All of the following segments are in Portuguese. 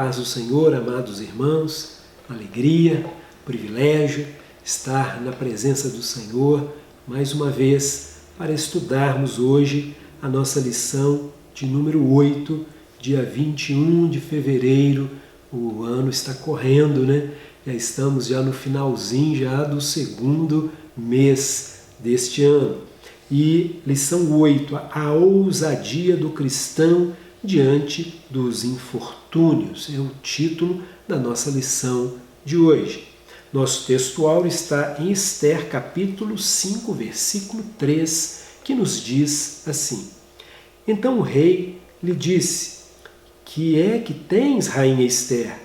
paz do Senhor, amados irmãos, alegria, privilégio estar na presença do Senhor mais uma vez para estudarmos hoje a nossa lição de número 8, dia 21 de fevereiro. O ano está correndo, né? Já estamos no finalzinho já do segundo mês deste ano. E lição 8, a ousadia do cristão diante dos infortúnios, é o título da nossa lição de hoje. Nosso textual está em Esther, capítulo 5, versículo 3, que nos diz assim: Então o rei lhe disse: Que é que tens, rainha Esther?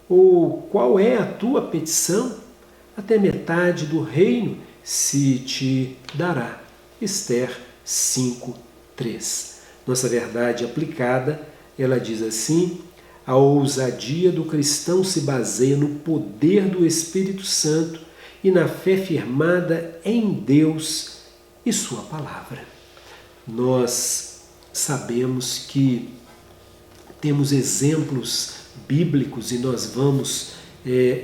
Ou qual é a tua petição? Até metade do reino se te dará. Esther 5, 3. Nossa verdade aplicada, ela diz assim: a ousadia do cristão se baseia no poder do Espírito Santo e na fé firmada em Deus e sua palavra. Nós sabemos que temos exemplos bíblicos e nós vamos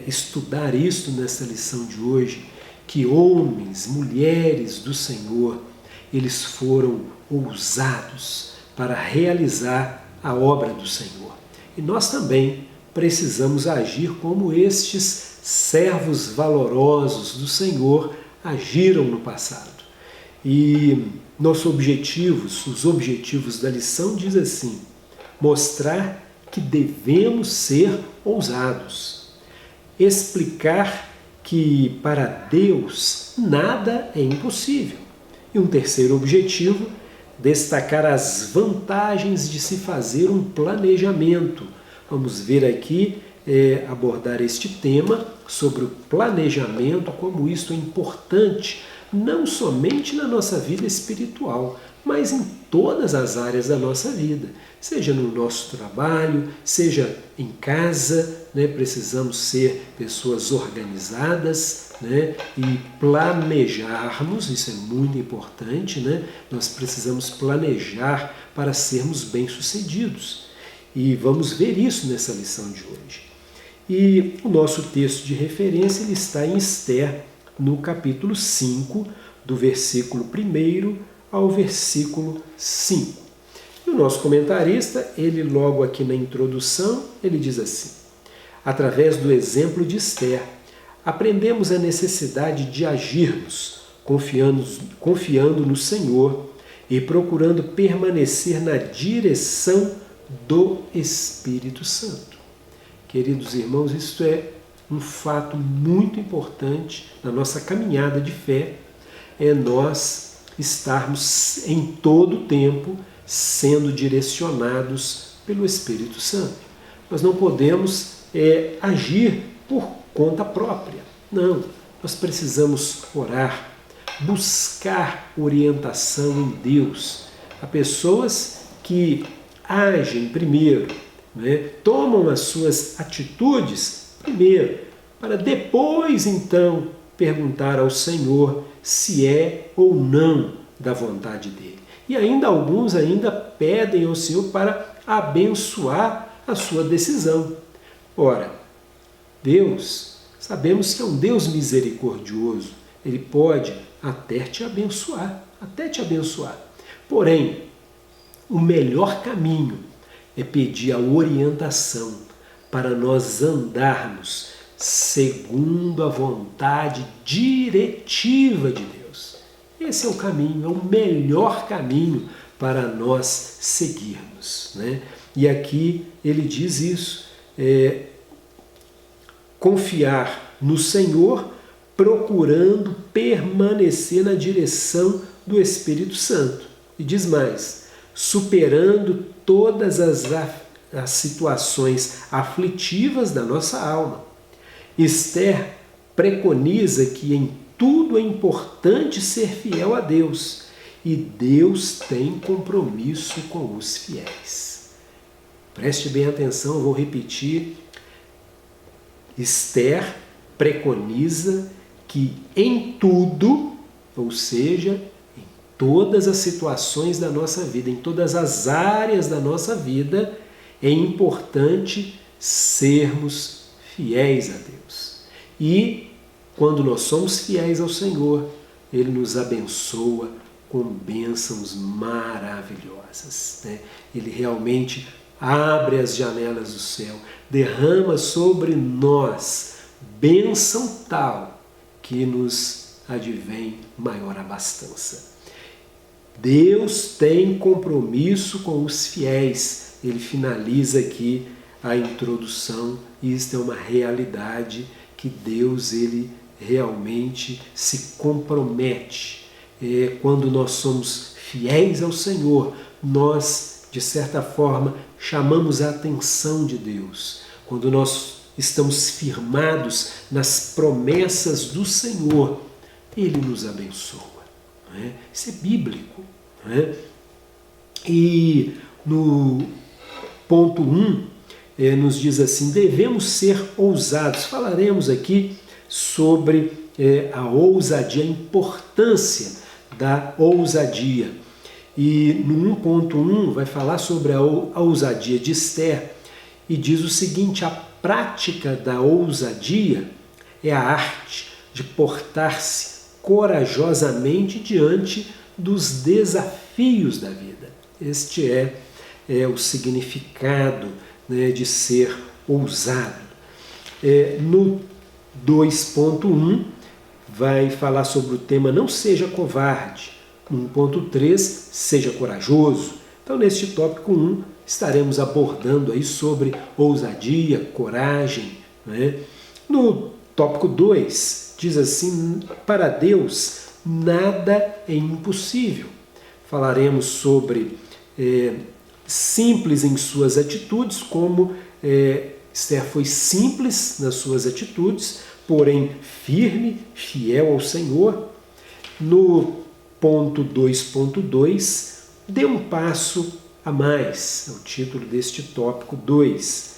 estudar isso nessa lição de hoje, que homens, mulheres do Senhor, eles foram ousados para realizar a obra do Senhor. E nós também precisamos agir como estes servos valorosos do Senhor agiram no passado. E os objetivos da lição diz assim: mostrar que devemos ser ousados, explicar que para Deus nada é impossível. E um terceiro objetivo, destacar as vantagens de se fazer um planejamento. Vamos ver aqui, abordar este tema sobre o planejamento, como isso é importante, não somente na nossa vida espiritual, mas em todas as áreas da nossa vida, seja no nosso trabalho, seja em casa, né? Precisamos ser pessoas organizadas, né? E planejarmos, isso é muito importante, né? Nós precisamos planejar para sermos bem-sucedidos. E vamos ver isso nessa lição de hoje. E o nosso texto de referência ele está em Esther, no capítulo 5, do versículo 1 ao versículo 5. E o nosso comentarista, ele logo aqui na introdução, ele diz assim: através do exemplo de Esther, aprendemos a necessidade de agirmos, confiando no Senhor e procurando permanecer na direção do Espírito Santo. Queridos irmãos, isso é um fato muito importante na nossa caminhada de fé, é nós estarmos em todo o tempo sendo direcionados pelo Espírito Santo. Nós não podemos agir por conta própria. Não, nós precisamos orar, buscar orientação em Deus. Há pessoas que agem primeiro, né? Tomam as suas atitudes primeiro, para depois então perguntar ao Senhor se é ou não da vontade dele. E ainda alguns pedem ao Senhor para abençoar a sua decisão. Ora, Deus, sabemos que é um Deus misericordioso, ele pode até te abençoar. Porém, o melhor caminho é pedir a orientação para nós andarmos segundo a vontade diretiva de Deus. Esse é o caminho, é o melhor caminho para nós seguirmos, né? E aqui ele diz isso, confiar no Senhor, procurando permanecer na direção do Espírito Santo. E diz mais, superando todas as situações aflitivas da nossa alma. Esther preconiza que em tudo é importante ser fiel a Deus, e Deus tem compromisso com os fiéis. Preste bem atenção, eu vou repetir. Esther preconiza que em tudo, ou seja, em todas as situações da nossa vida, em todas as áreas da nossa vida, é importante sermos fiéis a Deus. E quando nós somos fiéis ao Senhor, Ele nos abençoa com bênçãos maravilhosas, né? Ele realmente abre as janelas do céu, derrama sobre nós bênção tal que nos advém maior abastança. Deus tem compromisso com os fiéis. Ele finaliza aqui a introdução, e isto é uma realidade que Deus ele realmente se compromete. Quando nós somos fiéis ao Senhor, nós, de certa forma, chamamos a atenção de Deus. Quando nós estamos firmados nas promessas do Senhor, Ele nos abençoa. Não é? Isso é bíblico. Não é? E no ponto 1, nos diz assim: devemos ser ousados. Falaremos aqui sobre a ousadia, a importância da ousadia. E no 1.1 vai falar sobre a ousadia de Esther e diz o seguinte: a prática da ousadia é a arte de portar-se corajosamente diante dos desafios da vida. Este é o significado, né, de ser ousado. No 2.1 vai falar sobre o tema não seja covarde. No 1.3, seja corajoso. Então, neste tópico 1, estaremos abordando aí sobre ousadia, coragem, né? No tópico 2, diz assim: para Deus nada é impossível. Falaremos sobre simples em suas atitudes, como Esther foi simples nas suas atitudes, porém firme, fiel ao Senhor. No ponto 2.2, dê um passo a mais, é o título deste tópico 2.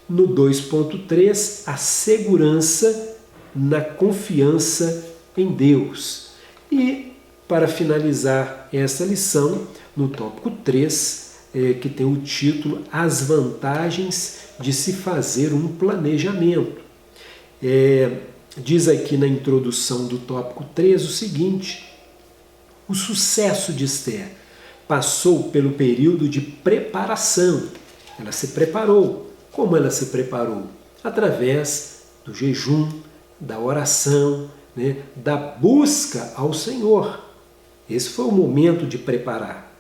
No 2.3, a segurança na confiança em Deus. E, para finalizar essa lição, no tópico 3, que tem o título As vantagens de se fazer um planejamento. Diz aqui na introdução do tópico 3 o seguinte: o sucesso de Esther passou pelo período de preparação. Ela se preparou. Como ela se preparou? Através do jejum, da oração, né, da busca ao Senhor. Esse foi o momento de preparar.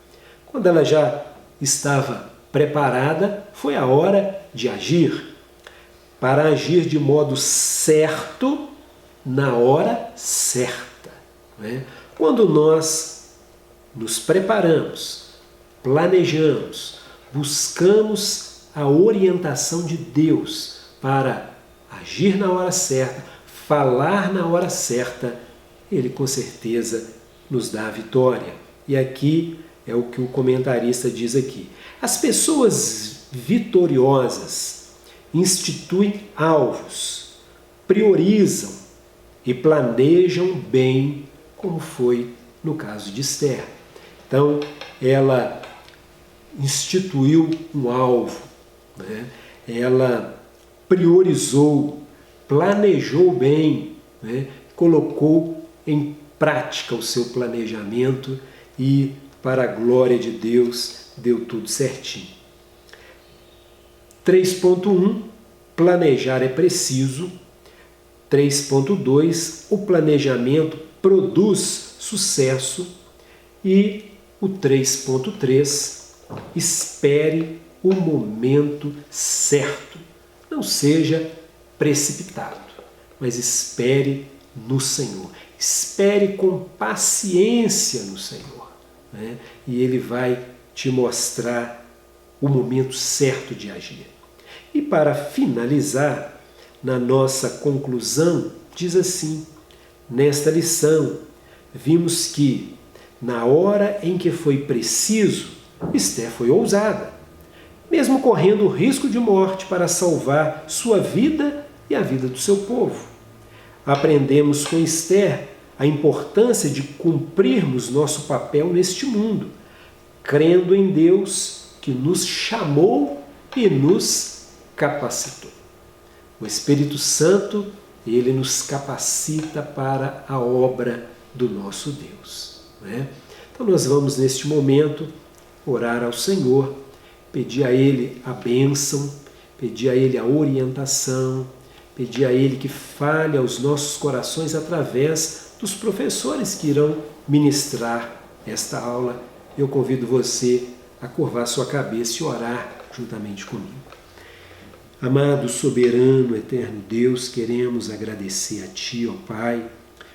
Quando ela já estava preparada, foi a hora de agir. Para agir de modo certo, na hora certa, né? Quando nós nos preparamos, planejamos, buscamos a orientação de Deus para agir na hora certa, falar na hora certa, Ele com certeza nos dá a vitória. E aqui é o que o comentarista diz aqui: as pessoas vitoriosas instituem alvos, priorizam e planejam bem, como foi no caso de Esther. Então, ela instituiu um alvo, né? Ela priorizou, planejou bem, né? Colocou em prática o seu planejamento e, para a glória de Deus, deu tudo certinho. 3.1, planejar é preciso. 3.2, o planejamento produz sucesso. E o 3.3, espere o momento certo. Não seja precipitado, mas espere no Senhor. Espere com paciência no Senhor, né? E Ele vai te mostrar o momento certo de agir. E para finalizar, na nossa conclusão, diz assim: nesta lição, vimos que, na hora em que foi preciso, Esther foi ousada, mesmo correndo o risco de morte para salvar sua vida e a vida do seu povo. Aprendemos com Esther a importância de cumprirmos nosso papel neste mundo, crendo em Deus que nos chamou e nos capacitou. O Espírito Santo, ele nos capacita para a obra do nosso Deus, né? Então nós vamos neste momento orar ao Senhor, pedir a Ele a bênção, pedir a Ele a orientação, pedir a Ele que fale aos nossos corações através dos professores que irão ministrar esta aula. Eu convido você a curvar sua cabeça e orar juntamente comigo. Amado, soberano, eterno Deus, queremos agradecer a Ti, ó Pai,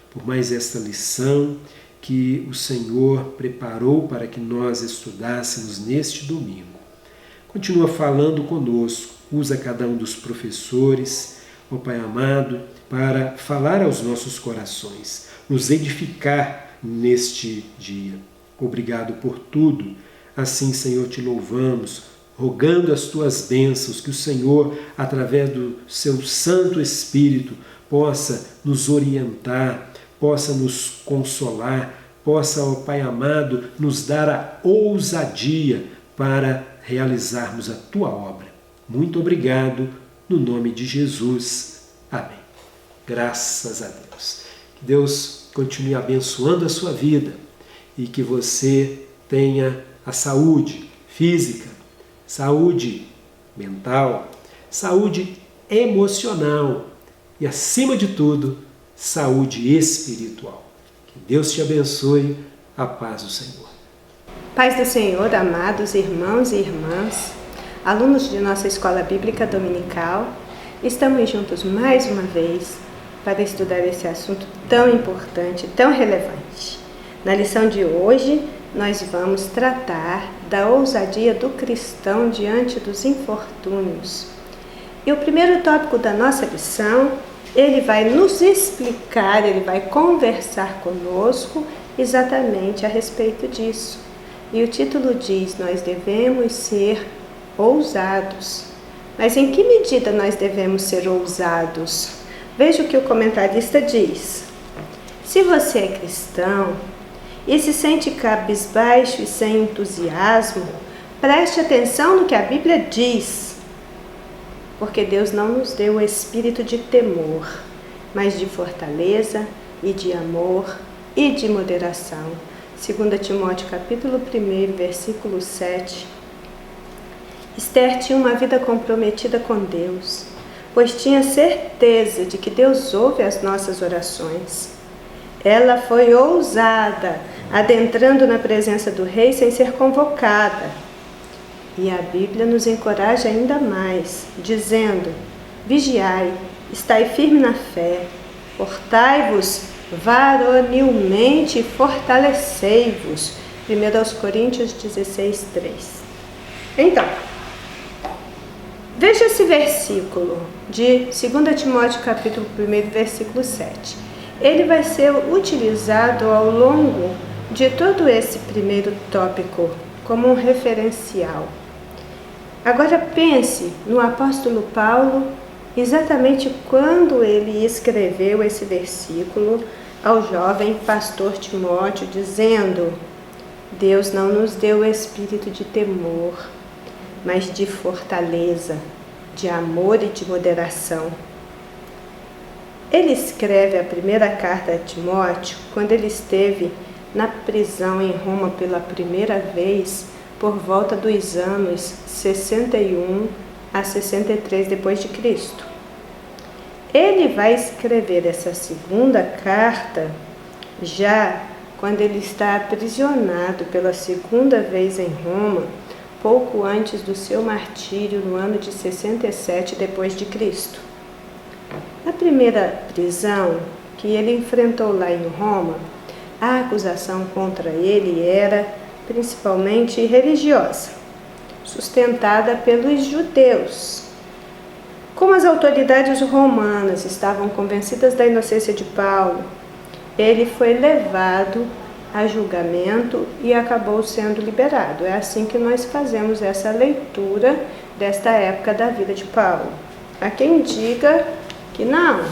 por mais esta lição que o Senhor preparou para que nós estudássemos neste domingo. Continua falando conosco, usa cada um dos professores, ó Pai amado, para falar aos nossos corações, nos edificar neste dia. Obrigado por tudo. Assim, Senhor, te louvamos, rogando as tuas bênçãos, que o Senhor, através do seu Santo Espírito, possa nos orientar, possa nos consolar, possa, ó Pai amado, nos dar a ousadia para realizarmos a tua obra. Muito obrigado, no nome de Jesus. Amém. Graças a Deus. Que Deus continue abençoando a sua vida e que você tenha a saúde física, saúde mental, saúde emocional e, acima de tudo, saúde espiritual. Que Deus te abençoe. A paz do Senhor. Paz do Senhor, amados irmãos e irmãs, alunos de nossa Escola Bíblica Dominical, estamos juntos mais uma vez para estudar esse assunto tão importante, tão relevante. Na lição de hoje, nós vamos tratar da ousadia do cristão diante dos infortúnios. E o primeiro tópico da nossa lição, ele vai nos explicar, ele vai conversar conosco exatamente a respeito disso. E o título diz: nós devemos ser ousados. Mas em que medida nós devemos ser ousados? Veja o que o comentarista diz. Se você é cristão e se sente cabisbaixo e sem entusiasmo, preste atenção no que a Bíblia diz, porque Deus não nos deu o espírito de temor, mas de fortaleza e de amor e de moderação. 2 Timóteo capítulo 1, versículo 7. Esther tinha uma vida comprometida com Deus, pois tinha certeza de que Deus ouve as nossas orações. Ela foi ousada, adentrando na presença do rei sem ser convocada. E a Bíblia nos encoraja ainda mais, dizendo: vigiai, estai firme na fé, portai-vos varonilmente e fortalecei-vos. 1 Coríntios 16, 3. Então, veja esse versículo de 2 Timóteo capítulo 1, versículo 7. Ele vai ser utilizado ao longo de todo esse primeiro tópico como um referencial. Agora pense no apóstolo Paulo, exatamente quando ele escreveu esse versículo ao jovem pastor Timóteo, dizendo: Deus não nos deu o espírito de temor, mas de fortaleza, de amor e de moderação. Ele escreve a primeira carta a Timóteo quando ele esteve na prisão em Roma pela primeira vez, por volta dos anos 61 a 63 depois de Cristo. Ele vai escrever essa segunda carta já quando ele está aprisionado pela segunda vez em Roma, pouco antes do seu martírio no ano de 67 depois de Cristo. Na primeira prisão que ele enfrentou lá em Roma, a acusação contra ele era principalmente religiosa, sustentada pelos judeus. Como as autoridades romanas estavam convencidas da inocência de Paulo, ele foi levado a julgamento e acabou sendo liberado. É assim que nós fazemos essa leitura desta época da vida de Paulo. Há quem diga que não,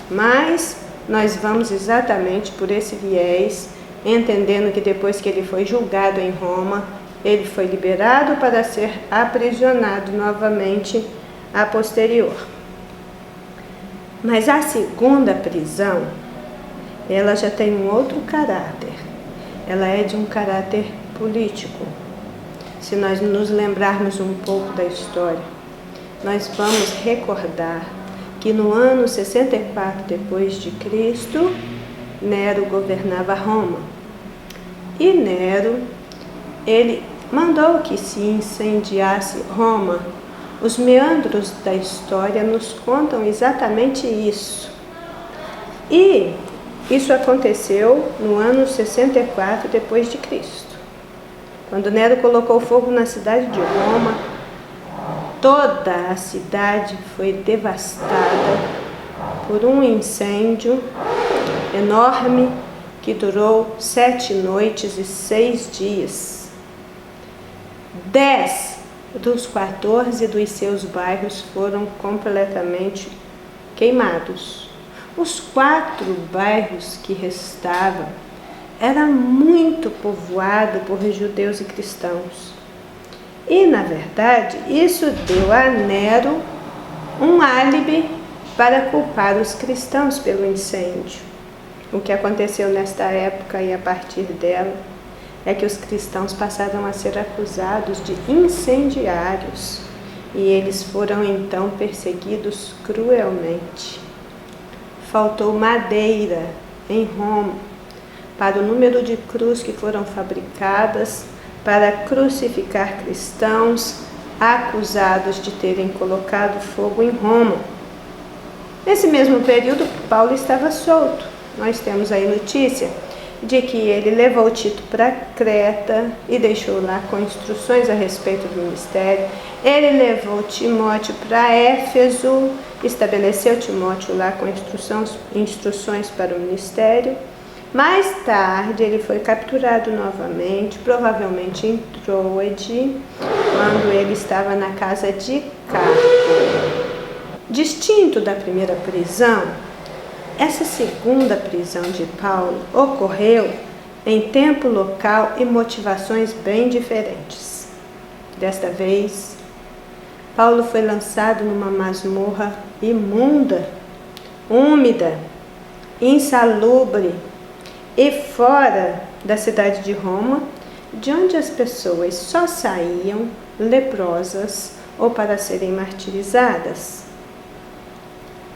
mas nós vamos exatamente por esse viés, entendendo que depois que ele foi julgado em Roma, ele foi liberado para ser aprisionado novamente a posterior. Mas a segunda prisão, ela já tem um outro caráter. Ela é de um caráter político. Se nós nos lembrarmos um pouco da história, nós vamos recordar que no ano 64 depois de Cristo, Nero governava Roma. E Nero, ele mandou que se incendiasse Roma. Os meandros da história nos contam exatamente isso. E isso aconteceu no ano 64 depois de Cristo. Quando Nero colocou fogo na cidade de Roma, toda a cidade foi devastada por um incêndio enorme que durou 7 noites e 6 dias. 10 dos 14 dos seus bairros foram completamente queimados. Os 4 bairros que restavam era muito povoado por judeus e cristãos. E, na verdade, isso deu a Nero um álibi para culpar os cristãos pelo incêndio. O que aconteceu nesta época e a partir dela é que os cristãos passaram a ser acusados de incendiários e eles foram então perseguidos cruelmente. Faltou madeira em Roma para o número de cruzes que foram fabricadas para crucificar cristãos acusados de terem colocado fogo em Roma. Nesse mesmo período, Paulo estava solto. Nós temos aí notícia de que ele levou Tito para Creta e deixou lá com instruções a respeito do ministério. Ele levou Timóteo para Éfeso, estabeleceu Timóteo lá com instruções para o ministério. Mais tarde ele foi capturado novamente, provavelmente em Troade, quando ele estava na casa de Carpo. Distinto da primeira prisão, essa segunda prisão de Paulo ocorreu em tempo, local e motivações bem diferentes. Desta vez, Paulo foi lançado numa masmorra imunda, úmida, insalubre e fora da cidade de Roma, de onde as pessoas só saíam leprosas ou para serem martirizadas.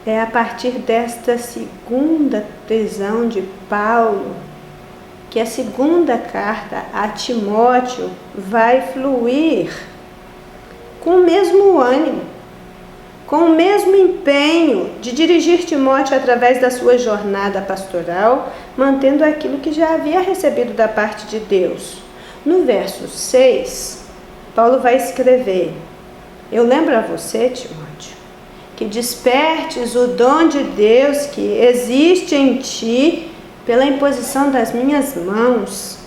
É a partir desta segunda prisão de Paulo que a segunda carta a Timóteo vai fluir com o mesmo ânimo, com o mesmo empenho de dirigir Timóteo através da sua jornada pastoral, mantendo aquilo que já havia recebido da parte de Deus. No verso 6, Paulo vai escrever: eu lembro a você, Timóteo, que despertes o dom de Deus que existe em ti pela imposição das minhas mãos.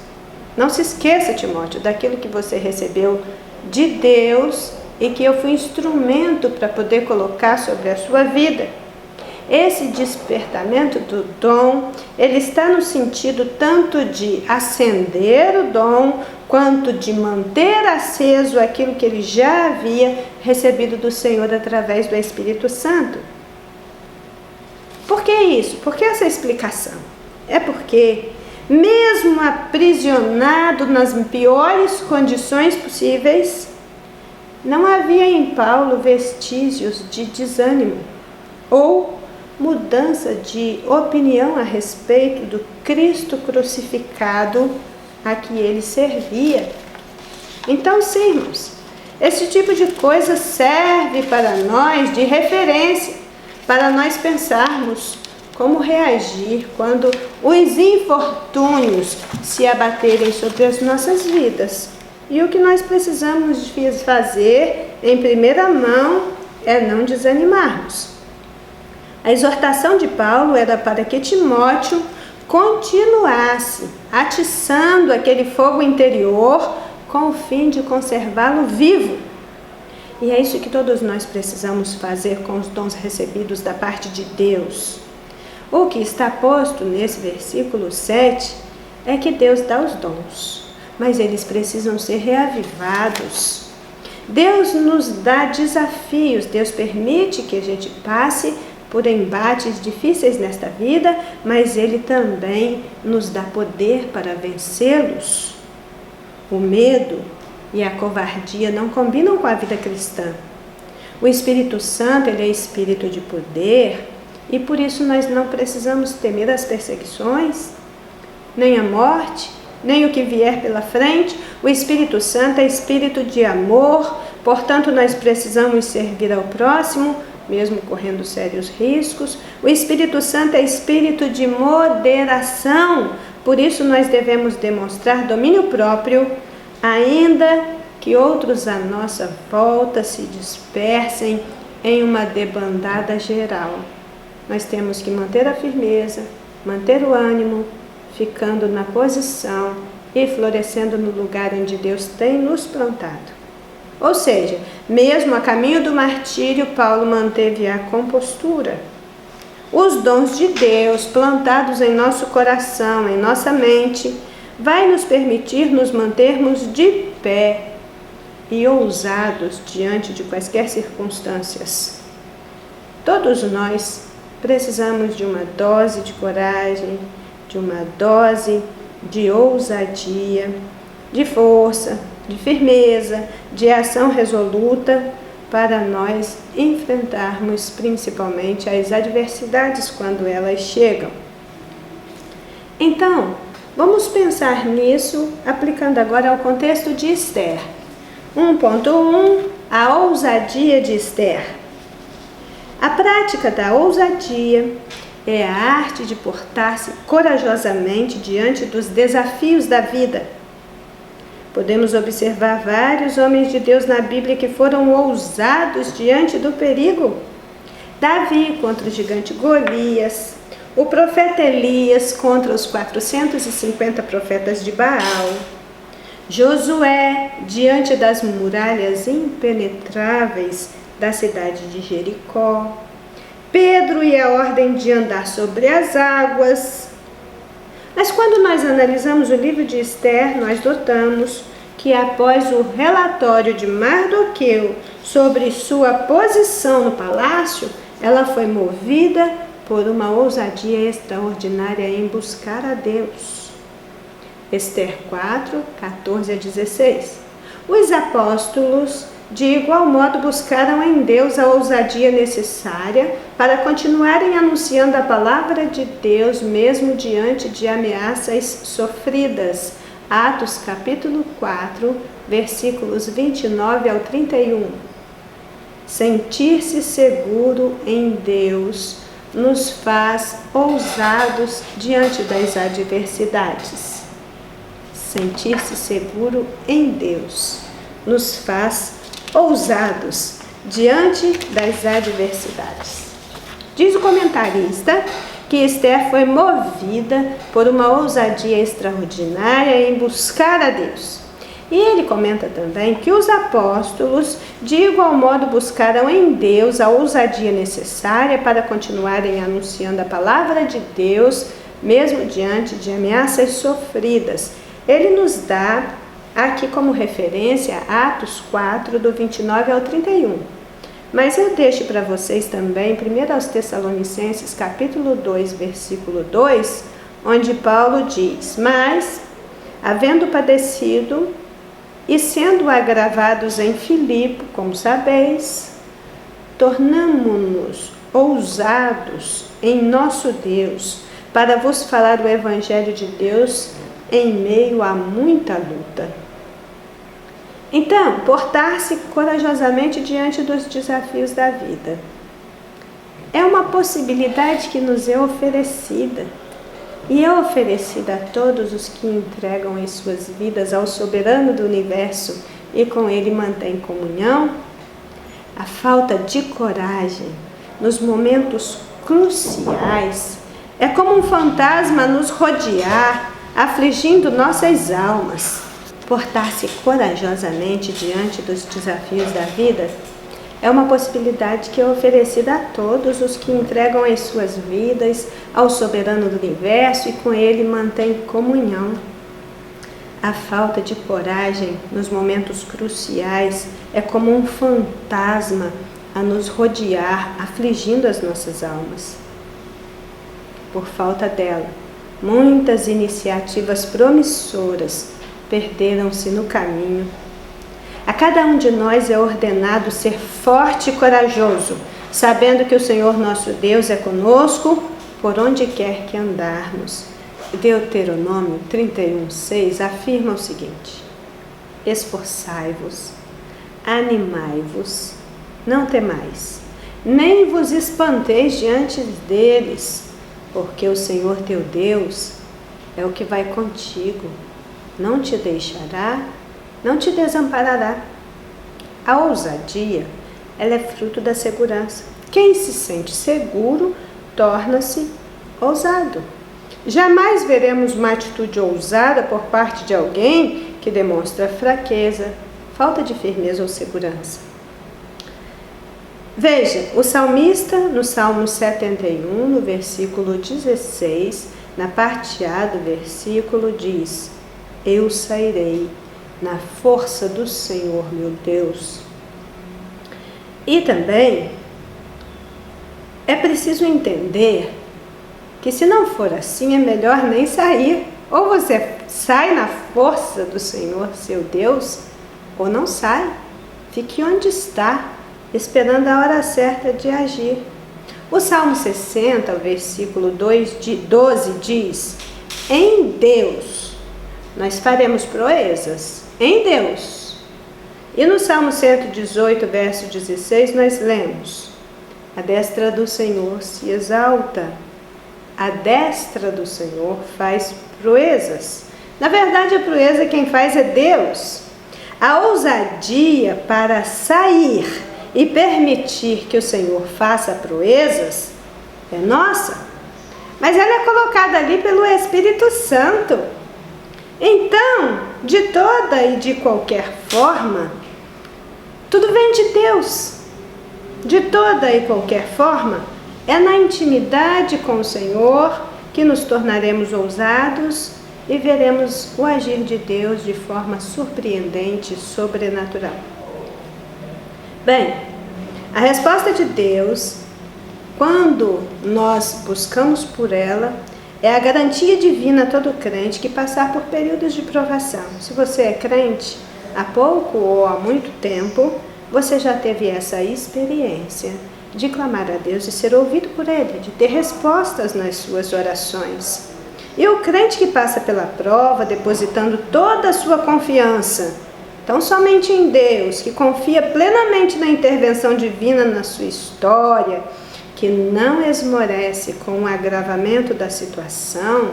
Não se esqueça, Timóteo, daquilo que você recebeu de Deus e que eu fui instrumento para poder colocar sobre a sua vida. Esse despertamento do dom, ele está no sentido tanto de acender o dom, quanto de manter aceso aquilo que ele já havia recebido do Senhor através do Espírito Santo. Por que isso? Por que essa explicação? É porque, mesmo aprisionado nas piores condições possíveis, não havia em Paulo vestígios de desânimo ou mudança de opinião a respeito do Cristo crucificado a que ele servia. Então, sim, irmãos, esse tipo de coisa serve para nós de referência, para nós pensarmos como reagir quando os infortúnios se abaterem sobre as nossas vidas. E o que nós precisamos fazer em primeira mão é não desanimarmos. A exortação de Paulo era para que Timóteo continuasse atiçando aquele fogo interior com o fim de conservá-lo vivo. E é isso que todos nós precisamos fazer com os dons recebidos da parte de Deus. O que está posto nesse versículo 7 é que Deus dá os dons, mas eles precisam ser reavivados. Deus nos dá desafios, Deus permite que a gente passe por embates difíceis nesta vida, mas Ele também nos dá poder para vencê-los. O medo e a covardia não combinam com a vida cristã. O Espírito Santo, ele é espírito de poder, e por isso nós não precisamos temer as perseguições, nem a morte, nem o que vier pela frente. O Espírito Santo é espírito de amor, portanto nós precisamos servir ao próximo, mesmo correndo sérios riscos. O Espírito Santo é espírito de moderação, por isso nós devemos demonstrar domínio próprio, ainda que outros à nossa volta se dispersem em uma debandada geral. Nós temos que manter a firmeza, manter o ânimo, ficando na posição e florescendo no lugar onde Deus tem nos plantado. Ou seja, mesmo a caminho do martírio, Paulo manteve a compostura. Os dons de Deus plantados em nosso coração, em nossa mente, vai nos permitir nos mantermos de pé e ousados diante de quaisquer circunstâncias. Todos nós precisamos de uma dose de coragem, de uma dose de ousadia, de força, de firmeza, de ação resoluta, para nós enfrentarmos principalmente as adversidades quando elas chegam. Então, vamos pensar nisso aplicando agora ao contexto de Esther. 1.1 A ousadia de Esther. A prática da ousadia é a arte de portar-se corajosamente diante dos desafios da vida. Podemos observar vários homens de Deus na Bíblia que foram ousados diante do perigo. Davi contra o gigante Golias, o profeta Elias contra os 450 profetas de Baal, Josué diante das muralhas impenetráveis da cidade de Jericó, Pedro e a ordem de andar sobre as águas. Mas quando nós analisamos o livro de Esther, nós notamos que após o relatório de Mardoqueu sobre sua posição no palácio, ela foi movida por uma ousadia extraordinária em buscar a Deus. Esther 4, 14 a 16. Os apóstolos, de igual modo, buscaram em Deus a ousadia necessária para continuarem anunciando a palavra de Deus, mesmo diante de ameaças sofridas. Atos capítulo 4, versículos 29 ao 31. Sentir-se seguro em Deus nos faz ousados diante das adversidades. Sentir-se seguro em Deus nos faz ousados diante das adversidades. Diz o comentarista que Esther foi movida por uma ousadia extraordinária em buscar a Deus. E ele comenta também que os apóstolos, de igual modo, buscaram em Deus a ousadia necessária para continuarem anunciando a palavra de Deus, mesmo diante de ameaças sofridas. Ele nos dá aqui como referência Atos 4, do 29 ao 31. Mas eu deixo para vocês também 1 aos Tessalonicenses, capítulo 2, versículo 2, onde Paulo diz: Mas, havendo padecido e sendo agravados em Filipe, como sabeis, tornamo-nos ousados em nosso Deus, para vos falar o Evangelho de Deus em meio a muita luta. Então, portar-se corajosamente diante dos desafios da vida é uma possibilidade que nos é oferecida, e é oferecida a todos os que entregam as suas vidas ao soberano do universo e com ele mantém comunhão. A falta de coragem nos momentos cruciais é como um fantasma nos rodear, afligindo nossas almas. Portar-se corajosamente diante dos desafios da vida é uma possibilidade que é oferecida a todos os que entregam as suas vidas ao soberano do universo e com ele mantém comunhão. A falta de coragem nos momentos cruciais é como um fantasma a nos rodear, afligindo as nossas almas. Por falta dela, muitas iniciativas promissoras perderam-se no caminho. A cada um de nós é ordenado ser forte e corajoso, sabendo que o Senhor nosso Deus é conosco por onde quer que andarmos. Deuteronômio 31:6 afirma o seguinte: esforçai-vos, animai-vos, não temais, nem vos espanteis diante deles, porque o Senhor teu Deus é o que vai contigo, não te deixará, não te desamparará. A ousadia, ela é fruto da segurança. Quem se sente seguro torna-se ousado. Jamais veremos uma atitude ousada por parte de alguém que demonstra fraqueza, falta de firmeza ou segurança. Veja, o salmista, no Salmo 71, no versículo 16, na parte A do versículo, diz: eu sairei na força do Senhor meu Deus. E também é preciso entender que, se não for assim, é melhor nem sair. Ou você sai na força do Senhor seu Deus, ou não sai. Fique onde está, esperando a hora certa de agir. O Salmo 60, o versículo 12 diz: em Deus nós faremos proezas, em Deus. E no Salmo 118, verso 16, nós lemos: a destra do Senhor se exalta, a destra do Senhor faz proezas. Na verdade, a proeza quem faz é Deus. A ousadia para sair e permitir que o Senhor faça proezas é nossa, mas ela é colocada ali pelo Espírito Santo. Então, de toda e de qualquer forma, tudo vem de Deus. De toda e qualquer forma, é na intimidade com o Senhor que nos tornaremos ousados e veremos o agir de Deus de forma surpreendente e sobrenatural. Bem, a resposta de Deus, quando nós buscamos por ela, é a garantia divina a todo crente que passar por períodos de provação. Se você é crente há pouco ou há muito tempo, você já teve essa experiência de clamar a Deus e ser ouvido por Ele, de ter respostas nas suas orações. E o crente que passa pela prova, depositando toda a sua confiança, tão somente em Deus, que confia plenamente na intervenção divina na sua história, que não esmorece com o agravamento da situação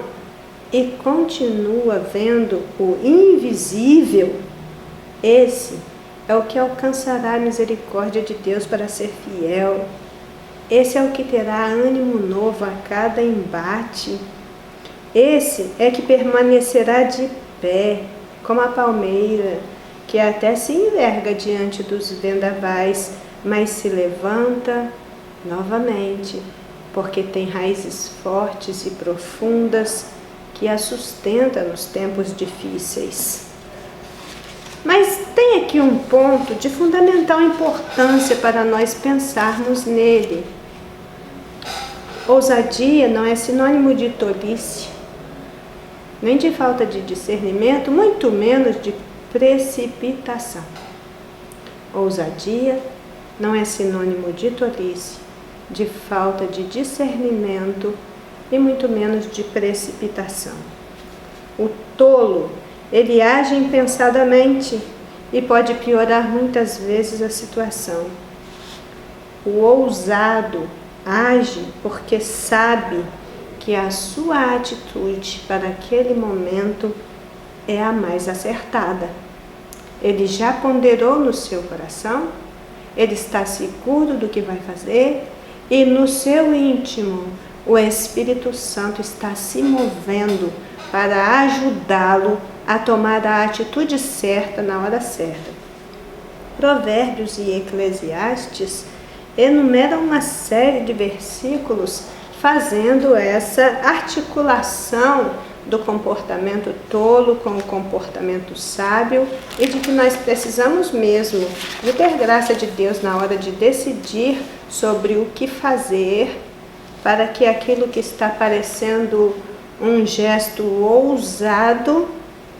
e continua vendo o invisível, esse é o que alcançará a misericórdia de Deus para ser fiel. Esse é o que terá ânimo novo a cada embate. Esse é que permanecerá de pé, como a palmeira, que até se enverga diante dos vendavais, mas se levanta novamente, porque tem raízes fortes e profundas que a sustenta nos tempos difíceis. Mas tem aqui um ponto de fundamental importância para nós pensarmos nele. Ousadia não é sinônimo de tolice, nem de falta de discernimento, muito menos de precipitação. Ousadia não é sinônimo de tolice, de falta de discernimento e muito menos de precipitação. O tolo, ele age impensadamente e pode piorar muitas vezes a situação. O ousado age porque sabe que a sua atitude para aquele momento é a mais acertada. Ele já ponderou no seu coração, ele está seguro do que vai fazer e no seu íntimo o Espírito Santo está se movendo para ajudá-lo a tomar a atitude certa na hora certa. Provérbios e Eclesiastes enumeram uma série de versículos fazendo essa articulação do comportamento tolo com o comportamento sábio e de que nós precisamos mesmo de ter graça de Deus na hora de decidir sobre o que fazer para que aquilo que está parecendo um gesto ousado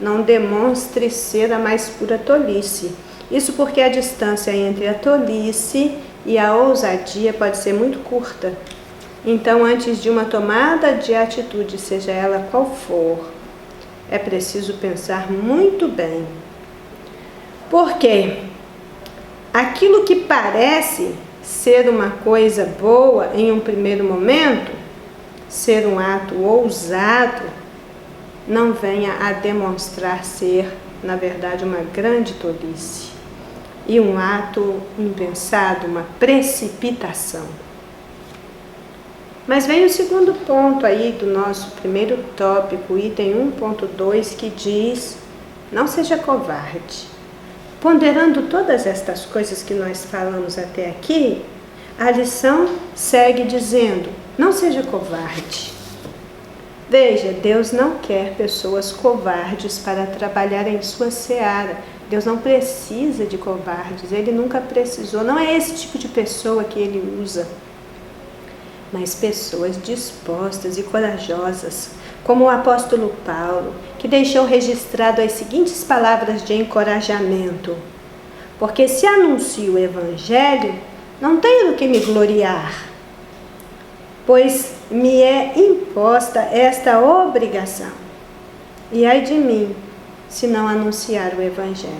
não demonstre ser a mais pura tolice. Isso porque a distância entre a tolice e a ousadia pode ser muito curta. Então, antes de uma tomada de atitude, seja ela qual for, é preciso pensar muito bem. Porque aquilo que parece ser uma coisa boa em um primeiro momento, ser um ato ousado, não venha a demonstrar ser, na verdade, uma grande tolice e um ato impensado, uma precipitação. Mas vem o segundo ponto aí do nosso primeiro tópico, item 1.2, que diz: não seja covarde. Ponderando todas estas coisas que nós falamos até aqui, a lição segue dizendo: não seja covarde. Veja, Deus não quer pessoas covardes para trabalhar em sua seara. Deus não precisa de covardes, Ele nunca precisou. Não é esse tipo de pessoa que Ele usa, mas pessoas dispostas e corajosas, como o apóstolo Paulo, que deixou registrado as seguintes palavras de encorajamento: porque se anuncio o Evangelho, não tenho do que me gloriar, pois me é imposta esta obrigação. E ai de mim, se não anunciar o Evangelho.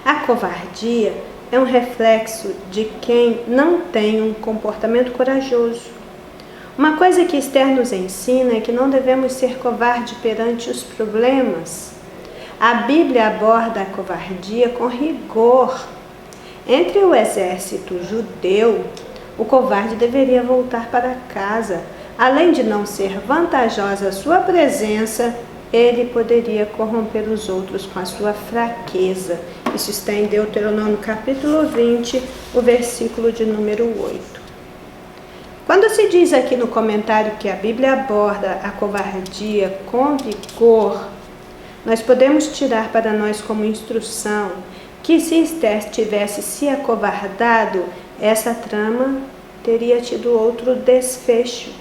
A covardia é um reflexo de quem não tem um comportamento corajoso. Uma coisa que Esther nos ensina é que não devemos ser covardes perante os problemas. A Bíblia aborda a covardia com rigor. Entre o exército judeu, o covarde deveria voltar para casa. Além de não ser vantajosa a sua presença, ele poderia corromper os outros com a sua fraqueza. Isso está em Deuteronômio capítulo 20, o versículo de número 8. Quando se diz aqui no comentário que a Bíblia aborda a covardia com vigor, nós podemos tirar para nós como instrução que se Esther tivesse se acovardado, essa trama teria tido outro desfecho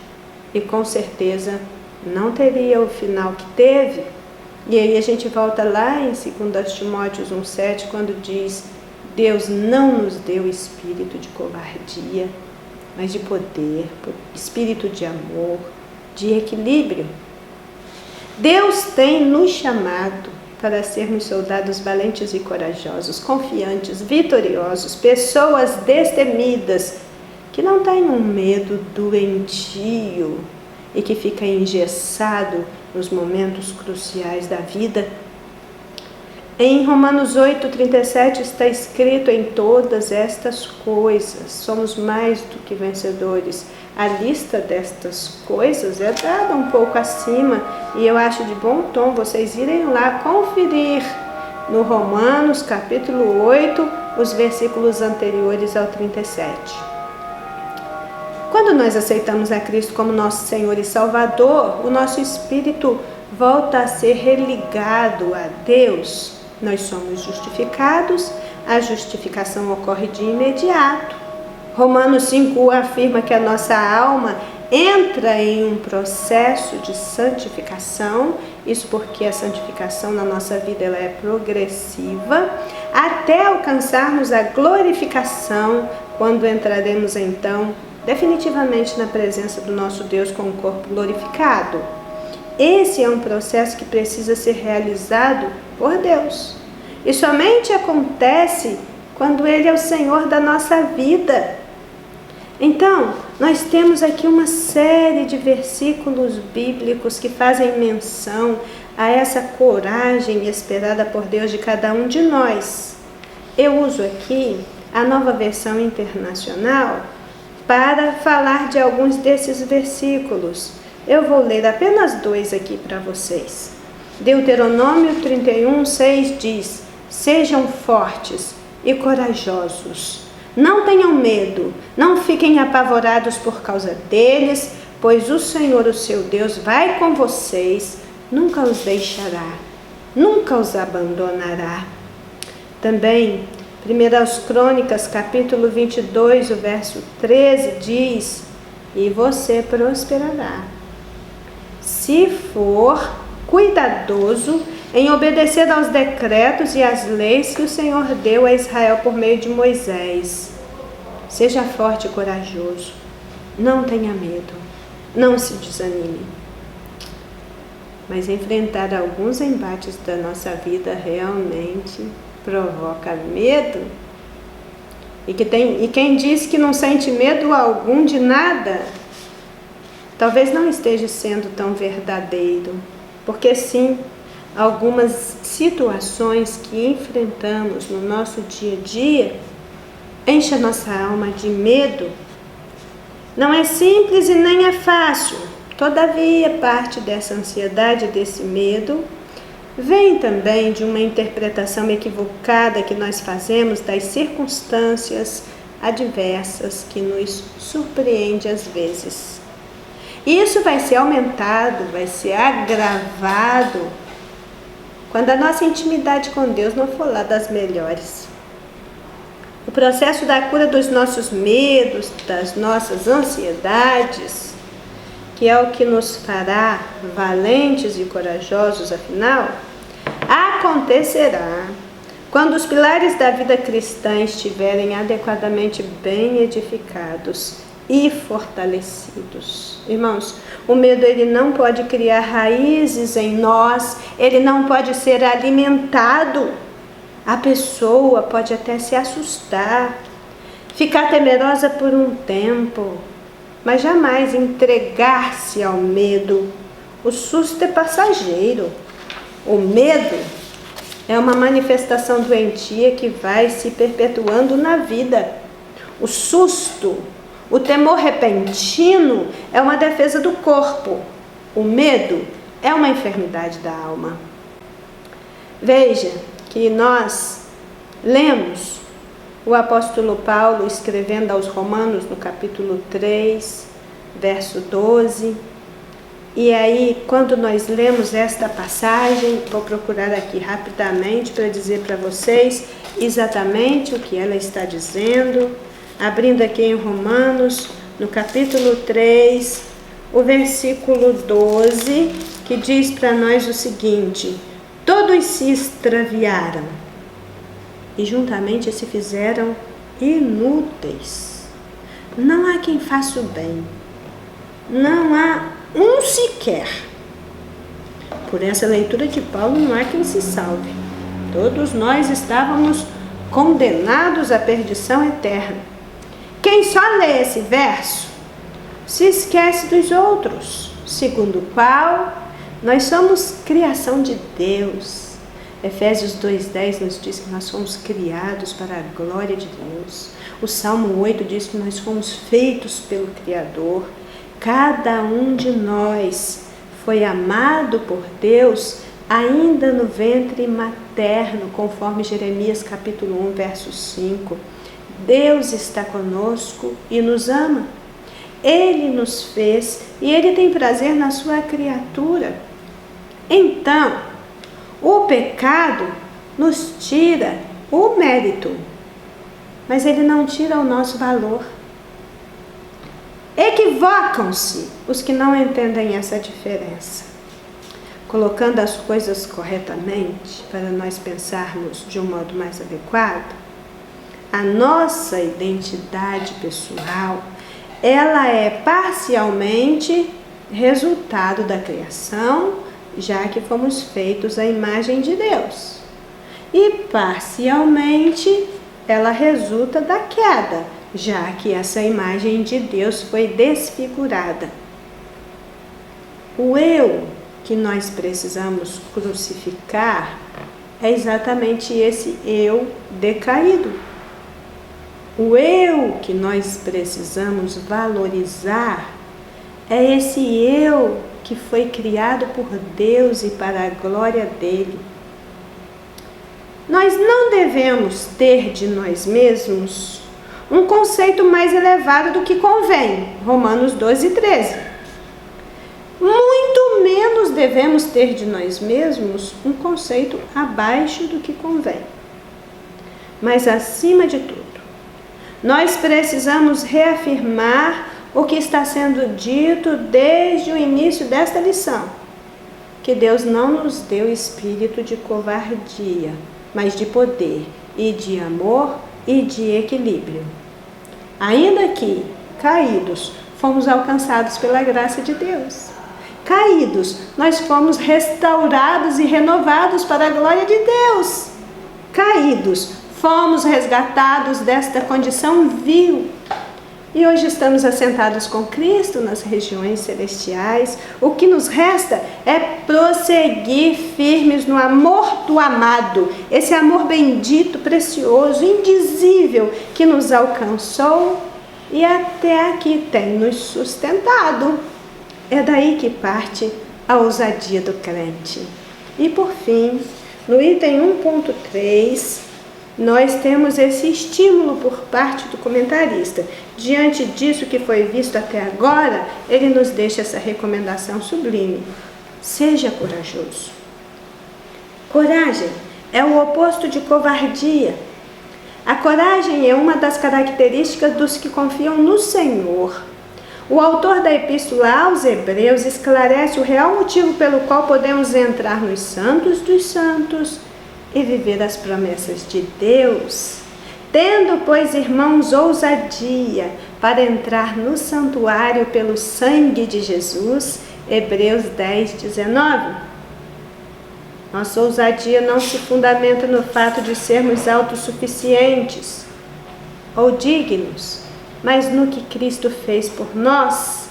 e com certeza não teria o final que teve. E aí a gente volta lá em 2 Timóteo 1,7, quando diz: Deus não nos deu espírito de covardia, mas de poder, espírito de amor, de equilíbrio. Deus tem nos chamado para sermos soldados valentes e corajosos, confiantes, vitoriosos, pessoas destemidas, que não têm um medo doentio e que fica engessado nos momentos cruciais da vida. Em Romanos 8,37 está escrito: em todas estas coisas somos mais do que vencedores. A lista destas coisas é dada um pouco acima e eu acho de bom tom vocês irem lá conferir no Romanos capítulo 8, os versículos anteriores ao 37. Quando nós aceitamos a Cristo como nosso Senhor e Salvador, o nosso espírito volta a ser religado a Deus. Nós somos justificados, a justificação ocorre de imediato. Romanos 5 afirma que a nossa alma entra em um processo de santificação, isso porque a santificação na nossa vida ela é progressiva, até alcançarmos a glorificação, quando entraremos então definitivamente na presença do nosso Deus com o corpo glorificado. Esse é um processo que precisa ser realizado por Deus. E somente acontece quando Ele é o Senhor da nossa vida. Então, nós temos aqui uma série de versículos bíblicos que fazem menção a essa coragem esperada por Deus de cada um de nós. Eu uso aqui a Nova Versão Internacional para falar de alguns desses versículos. Eu vou ler apenas 2 aqui para vocês. Deuteronômio 31:6 diz: sejam fortes e corajosos. Não tenham medo, não fiquem apavorados por causa deles, pois o Senhor, o seu Deus, vai com vocês nunca os deixará, nunca os abandonará. Também, 1 Crônicas, capítulo 22, o verso 13, diz: e você prosperará, se for cuidadoso em obedecer aos decretos e às leis que o Senhor deu a Israel por meio de Moisés. Seja forte e corajoso, não tenha medo, não se desanime. Mas enfrentar alguns embates da nossa vida realmente provoca medo. E quem diz que não sente medo algum de nada, talvez não esteja sendo tão verdadeiro. Porque sim, algumas situações que enfrentamos no nosso dia a dia enchem a nossa alma de medo. Não é simples e nem é fácil. Todavia, parte dessa ansiedade, desse medo, vem também de uma interpretação equivocada que nós fazemos das circunstâncias adversas que nos surpreende às vezes. E isso vai ser aumentado, vai ser agravado quando a nossa intimidade com Deus não for lá das melhores. O processo da cura dos nossos medos, das nossas ansiedades, que é o que nos fará valentes e corajosos, afinal, acontecerá quando os pilares da vida cristã estiverem adequadamente bem edificados e fortalecidos. Irmãos, o medo ele não pode criar raízes em nós, ele não pode ser alimentado. A pessoa pode até se assustar, ficar temerosa por um tempo, mas jamais entregar-se ao medo. O susto é passageiro. O medo é uma manifestação doentia que vai se perpetuando na vida. O susto, o temor repentino é uma defesa do corpo. O medo é uma enfermidade da alma. Veja que nós lemos o apóstolo Paulo escrevendo aos Romanos no capítulo 3, verso 12. E aí, quando nós lemos esta passagem, vou procurar aqui rapidamente para dizer para vocês exatamente o que ela está dizendo. Abrindo aqui em Romanos, no capítulo 3, o versículo 12, que diz para nós o seguinte: todos se extraviaram e juntamente se fizeram inúteis. Não há quem faça o bem, não há um sequer. Por essa leitura de Paulo, não há quem se salve. Todos nós estávamos condenados à perdição eterna. Quem só lê esse verso se esquece dos outros, segundo o qual nós somos criação de Deus. Efésios 2,10 nos diz que nós fomos criados para a glória de Deus. O Salmo 8 diz que nós fomos feitos pelo Criador. Cada um de nós foi amado por Deus ainda no ventre materno, conforme Jeremias capítulo 1, verso 5. Deus está conosco e nos ama. Ele nos fez e Ele tem prazer na sua criatura. Então, o pecado nos tira o mérito, mas ele não tira o nosso valor. Equivocam-se os que não entendem essa diferença. Colocando as coisas corretamente, para nós pensarmos de um modo mais adequado, a nossa identidade pessoal, ela é parcialmente resultado da criação, já que fomos feitos à imagem de Deus. E parcialmente ela resulta da queda, já que essa imagem de Deus foi desfigurada. O eu que nós precisamos crucificar é exatamente esse eu decaído. O eu que nós precisamos valorizar é esse eu que foi criado por Deus e para a glória dele. Nós não devemos ter de nós mesmos um conceito mais elevado do que convém, Romanos 12, 13. Muito menos devemos ter de nós mesmos um conceito abaixo do que convém. Mas, acima de tudo, nós precisamos reafirmar o que está sendo dito desde o início desta lição, que Deus não nos deu espírito de covardia, mas de poder e de amor e de equilíbrio. Ainda que, caídos, fomos alcançados pela graça de Deus. Caídos, nós fomos restaurados e renovados para a glória de Deus. Caídos, fomos resgatados desta condição vil. E hoje estamos assentados com Cristo nas regiões celestiais. O que nos resta é prosseguir firmes no amor do amado. Esse amor bendito, precioso, indizível, que nos alcançou e até aqui tem nos sustentado. É daí que parte a ousadia do crente. E por fim, no item 1.3, nós temos esse estímulo por parte do comentarista. Diante disso que foi visto até agora, ele nos deixa essa recomendação sublime. Seja corajoso. Coragem é o oposto de covardia. A coragem é uma das características dos que confiam no Senhor. O autor da Epístola aos Hebreus esclarece o real motivo pelo qual podemos entrar nos santos dos santos e viver as promessas de Deus. Tendo, pois, irmãos, ousadia para entrar no santuário pelo sangue de Jesus, Hebreus 10:19. Nossa ousadia não se fundamenta no fato de sermos autossuficientes ou dignos, mas no que Cristo fez por nós.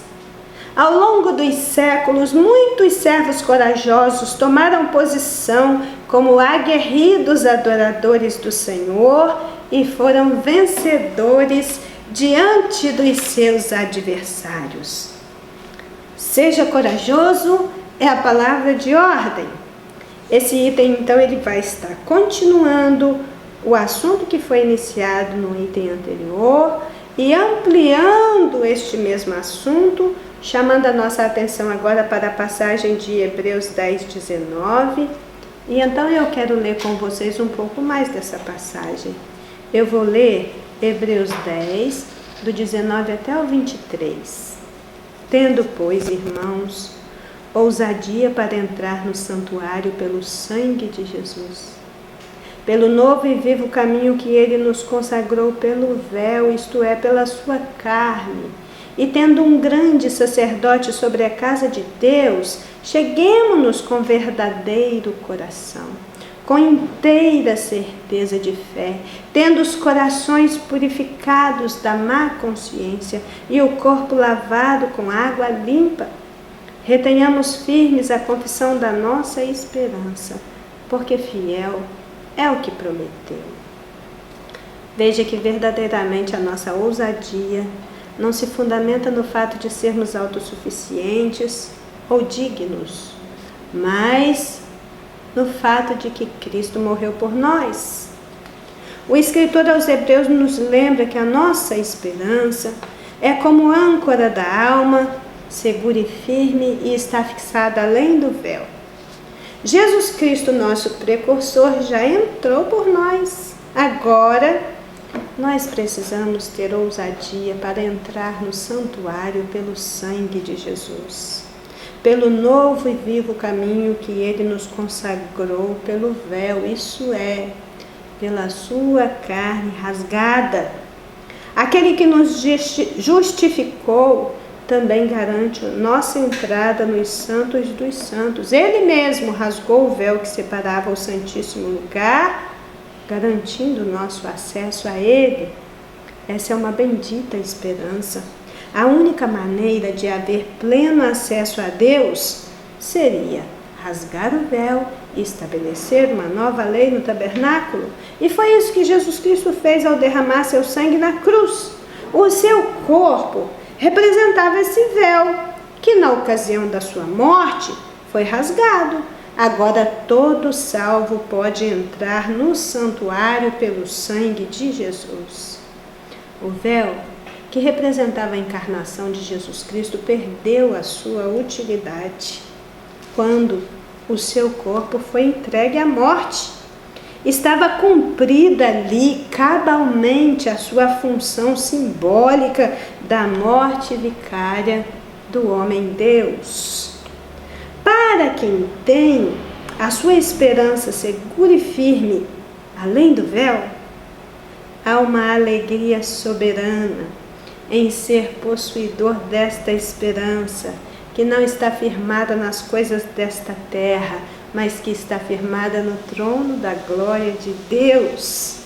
Ao longo dos séculos, muitos servos corajosos tomaram posição como aguerridos adoradores do Senhor e foram vencedores diante dos seus adversários. Seja corajoso é a palavra de ordem. Esse item, então, ele vai estar continuando o assunto que foi iniciado no item anterior e ampliando este mesmo assunto, chamando a nossa atenção agora para a passagem de Hebreus 10:19. E então eu quero ler com vocês um pouco mais dessa passagem. Eu vou ler Hebreus 10, do 19 até o 23. Tendo, pois, irmãos, ousadia para entrar no santuário pelo sangue de Jesus, pelo novo e vivo caminho que ele nos consagrou pelo véu, isto é, pela sua carne, e tendo um grande sacerdote sobre a casa de Deus, cheguemo-nos com verdadeiro coração, com inteira certeza de fé, tendo os corações purificados da má consciência e o corpo lavado com água limpa. Retenhamos firmes a confissão da nossa esperança, porque fiel é o que prometeu. Veja que verdadeiramente a nossa ousadia não se fundamenta no fato de sermos autossuficientes ou dignos, mas no fato de que Cristo morreu por nós. O escritor aos Hebreus nos lembra que a nossa esperança é como âncora da alma, segura e firme, e está fixada além do véu. Jesus Cristo, nosso precursor, já entrou por nós. Agora, nós precisamos ter ousadia para entrar no santuário pelo sangue de Jesus, pelo novo e vivo caminho que ele nos consagrou pelo véu, isso é, pela sua carne rasgada. Aquele que nos justificou também garante nossa entrada nos santos dos santos. Ele mesmo rasgou o véu que separava o Santíssimo Lugar, garantindo nosso acesso a Ele. Essa é uma bendita esperança. A única maneira de haver pleno acesso a Deus seria rasgar o véu e estabelecer uma nova lei no tabernáculo. E foi isso que Jesus Cristo fez ao derramar seu sangue na cruz. O seu corpo representava esse véu, que na ocasião da sua morte foi rasgado. Agora todo salvo pode entrar no santuário pelo sangue de Jesus. O véu, que representava a encarnação de Jesus Cristo, perdeu a sua utilidade. quando o seu corpo foi entregue à morte. Estava cumprida ali cabalmente a sua função simbólica da morte vicária do homem-Deus. Para quem tem a sua esperança segura e firme além do véu, há uma alegria soberana em ser possuidor desta esperança, que não está firmada nas coisas desta terra, mas que está firmada no trono da glória de Deus.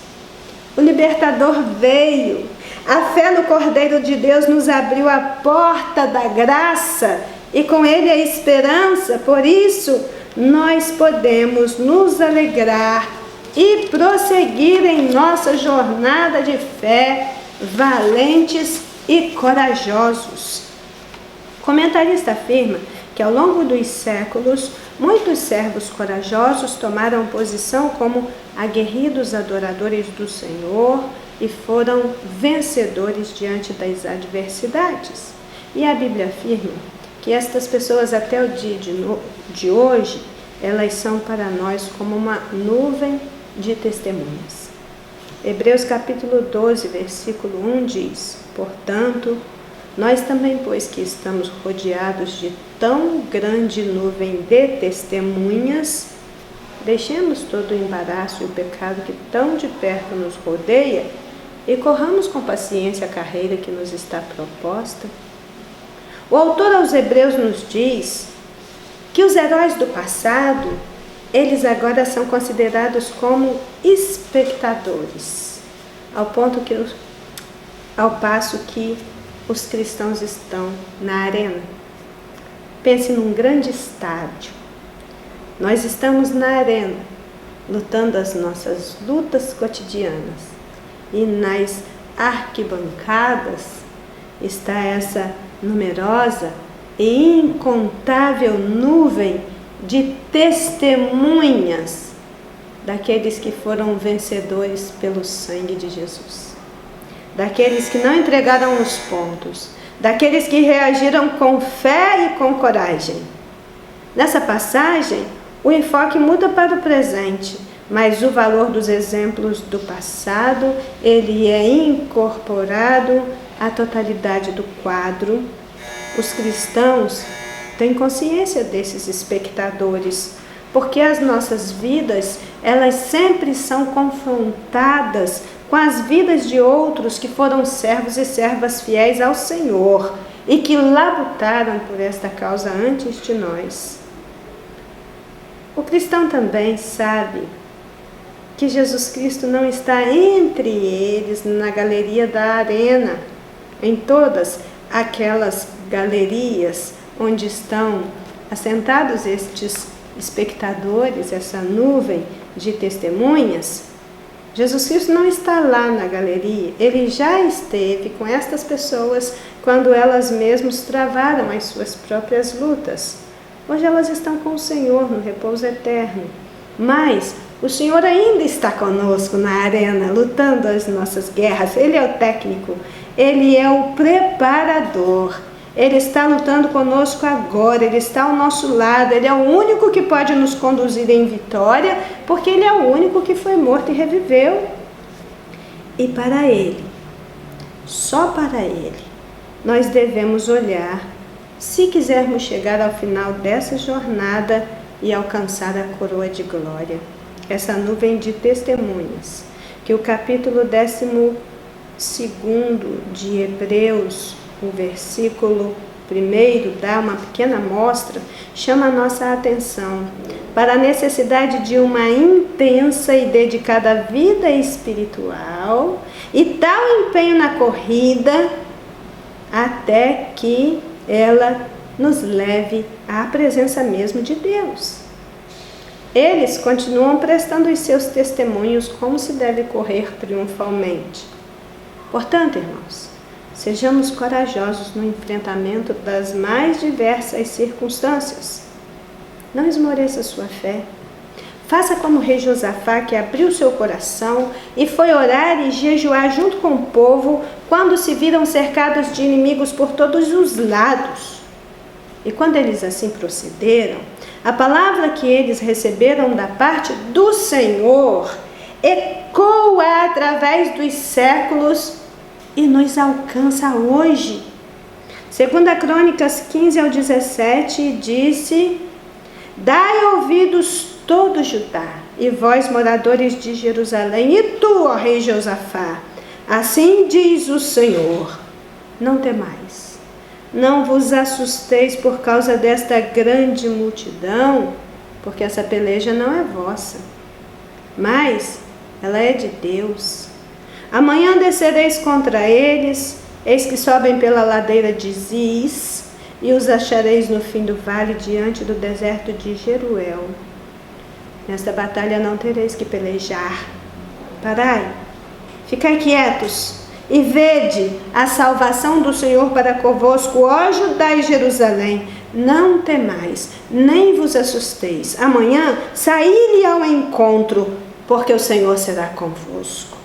O libertador veio. A fé no Cordeiro de Deus nos abriu a porta da graça e com ele a esperança. Por isso, nós podemos nos alegrar e prosseguir em nossa jornada de fé, valentes e corajosos. O comentarista afirma que ao longo dos séculos, muitos servos corajosos tomaram posição como aguerridos adoradores do Senhor e foram vencedores diante das adversidades. E a Bíblia afirma que estas pessoas até o dia de hoje, elas são para nós como uma nuvem de testemunhas. Hebreus capítulo 12, versículo 1 diz: portanto, nós também, pois que estamos rodeados de tão grande nuvem de testemunhas, deixemos todo o embaraço e o pecado que tão de perto nos rodeia e corramos com paciência a carreira que nos está proposta. O autor aos Hebreus nos diz que os heróis do passado, eles agora são considerados como espectadores, ao passo que os cristãos estão na arena. Pense num grande estádio. Nós estamos na arena, lutando as nossas lutas cotidianas. E nas arquibancadas está essa numerosa e incontável nuvem de testemunhas daqueles que foram vencedores pelo sangue de Jesus. Daqueles que não entregaram os pontos, daqueles que reagiram com fé e com coragem. Nessa passagem, o enfoque muda para o presente, mas o valor dos exemplos do passado, ele é incorporado à totalidade do quadro. Os cristãos têm consciência desses espectadores, porque as nossas vidas, elas sempre são confrontadas com as vidas de outros que foram servos e servas fiéis ao Senhor e que labutaram por esta causa antes de nós. O cristão também sabe que Jesus Cristo não está entre eles na galeria da arena, em todas aquelas galerias onde estão assentados estes espectadores, essa nuvem de testemunhas. Jesus Cristo não está lá na galeria, ele já esteve com estas pessoas quando elas mesmas travaram as suas próprias lutas. Hoje elas estão com o Senhor no repouso eterno, mas o Senhor ainda está conosco na arena, lutando as nossas guerras. Ele é o técnico, ele é o preparador, ele está lutando conosco agora, ele está ao nosso lado, ele é o único que pode nos conduzir em vitória, porque ele é o único que foi morto e reviveu. E para ele, só para ele, nós devemos olhar, se quisermos chegar ao final dessa jornada e alcançar a coroa de glória. Essa nuvem de testemunhas, que o capítulo 12 de Hebreus, o versículo 1 dá uma pequena amostra, chama a nossa atenção para a necessidade de uma intensa e dedicada vida espiritual e tal empenho na corrida até que ela nos leve à presença mesmo de Deus. Eles continuam prestando os seus testemunhos como se deve correr triunfalmente. Portanto, irmãos, sejamos corajosos no enfrentamento das mais diversas circunstâncias. Não esmoreça sua fé. Faça como o rei Josafá, que abriu seu coração e foi orar e jejuar junto com o povo quando se viram cercados de inimigos por todos os lados. E quando eles assim procederam, a palavra que eles receberam da parte do Senhor ecoa através dos séculos e nos alcança hoje. Segunda Crônicas 15-17 disse: Dai ouvidos todo Judá, e vós, moradores de Jerusalém, e tu, ó rei Josafá, assim diz o Senhor: não temais, não vos assusteis por causa desta grande multidão, porque essa peleja não é vossa, mas ela é de Deus. Amanhã descereis contra eles, eis que sobem pela ladeira de Ziz, e os achareis no fim do vale, diante do deserto de Jeruel. Nesta batalha não tereis que pelejar. Parai, ficai quietos, e vede a salvação do Senhor para convosco, ó Judá e Jerusalém. Não temais, nem vos assusteis. Amanhã saí-lhe ao encontro, porque o Senhor será convosco.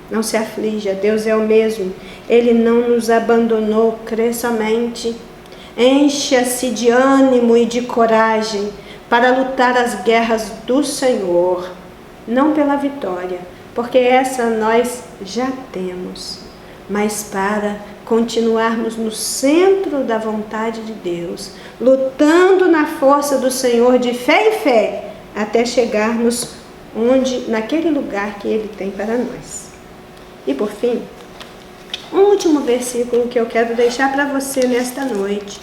Não se aflija, Deus é o mesmo. Ele não nos abandonou, crê somente. Encha-se de ânimo e de coragem para lutar as guerras do Senhor, não pela vitória, porque essa nós já temos, mas para continuarmos no centro da vontade de Deus, lutando na força do Senhor de fé em fé, até chegarmos naquele lugar que Ele tem para nós. E por fim, um último versículo que eu quero deixar para você nesta noite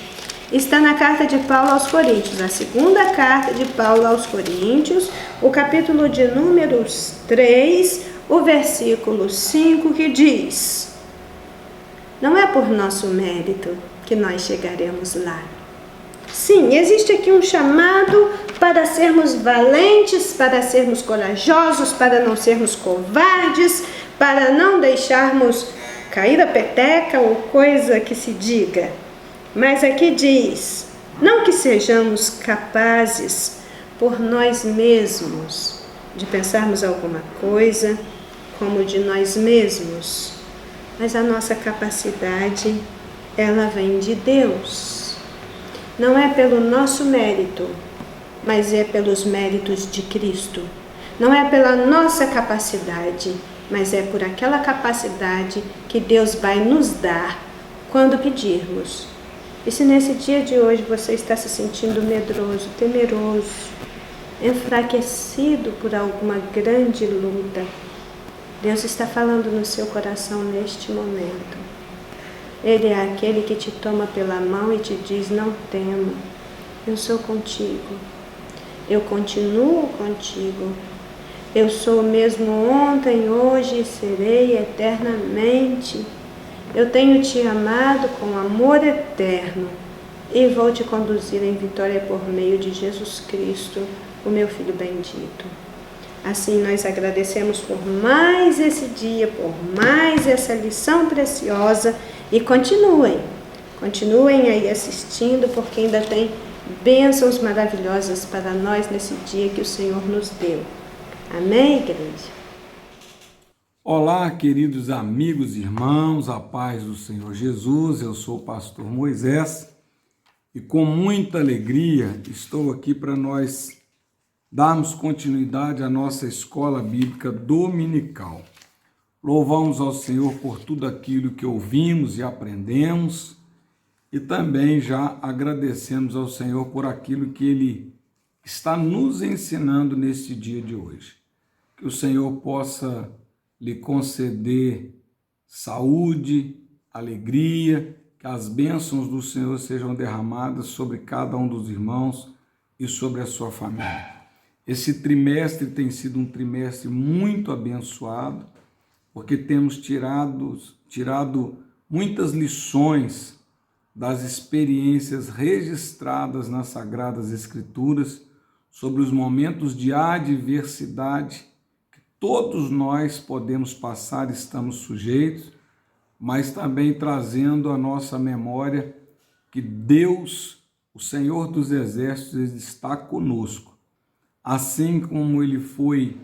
está na carta de Paulo aos Coríntios, a segunda carta de Paulo aos Coríntios, o capítulo de números 3, o versículo 5, que diz: não é por nosso mérito que nós chegaremos lá. Sim, existe aqui um chamado para sermos valentes, para sermos corajosos, para não sermos covardes, para não deixarmos cair a peteca ou coisa que se diga. Mas aqui diz, não que sejamos capazes por nós mesmos de pensarmos alguma coisa como de nós mesmos, mas a nossa capacidade, ela vem de Deus. Não é pelo nosso mérito, mas é pelos méritos de Cristo. Não é pela nossa capacidade, mas é por aquela capacidade que Deus vai nos dar quando pedirmos. E se nesse dia de hoje você está se sentindo medroso, temeroso, enfraquecido por alguma grande luta, Deus está falando no seu coração neste momento. Ele é aquele que te toma pela mão e te diz: não tema, eu sou contigo, eu continuo contigo. Eu sou o mesmo ontem, hoje e serei eternamente. Eu tenho te amado com amor eterno e vou te conduzir em vitória por meio de Jesus Cristo, o meu Filho bendito. Assim nós agradecemos por mais esse dia, por mais essa lição preciosa e continuem aí assistindo, porque ainda tem bênçãos maravilhosas para nós nesse dia que o Senhor nos deu. Amém, igreja? Olá, queridos amigos e irmãos, a paz do Senhor Jesus. Eu sou o pastor Moisés e com muita alegria estou aqui para nós darmos continuidade à nossa escola bíblica dominical. Louvamos ao Senhor por tudo aquilo que ouvimos e aprendemos e também já agradecemos ao Senhor por aquilo que Ele está nos ensinando neste dia de hoje. Que o Senhor possa lhe conceder saúde, alegria, que as bênçãos do Senhor sejam derramadas sobre cada um dos irmãos e sobre a sua família. Esse trimestre tem sido um trimestre muito abençoado, porque temos tirado muitas lições das experiências registradas nas Sagradas Escrituras sobre os momentos de adversidade que todos nós podemos passar, estamos sujeitos, mas também trazendo à nossa memória que Deus, o Senhor dos Exércitos, está conosco. Assim como Ele foi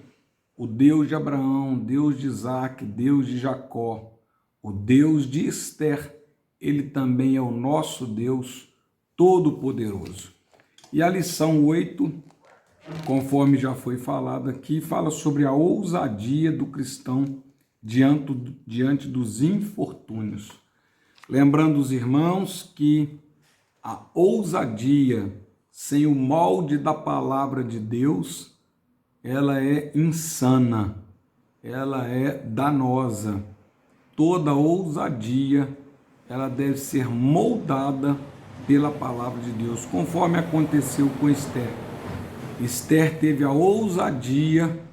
o Deus de Abraão, Deus de Isaac, Deus de Jacó, o Deus de Esther, Ele também é o nosso Deus Todo-Poderoso. E a lição 8, conforme já foi falado aqui, fala sobre a ousadia do cristão diante dos infortúnios. Lembrando os irmãos que a ousadia sem o molde da palavra de Deus, ela é insana, ela é danosa. Toda ousadia, ela deve ser moldada pela palavra de Deus, conforme aconteceu com Esther. Esther teve a ousadia,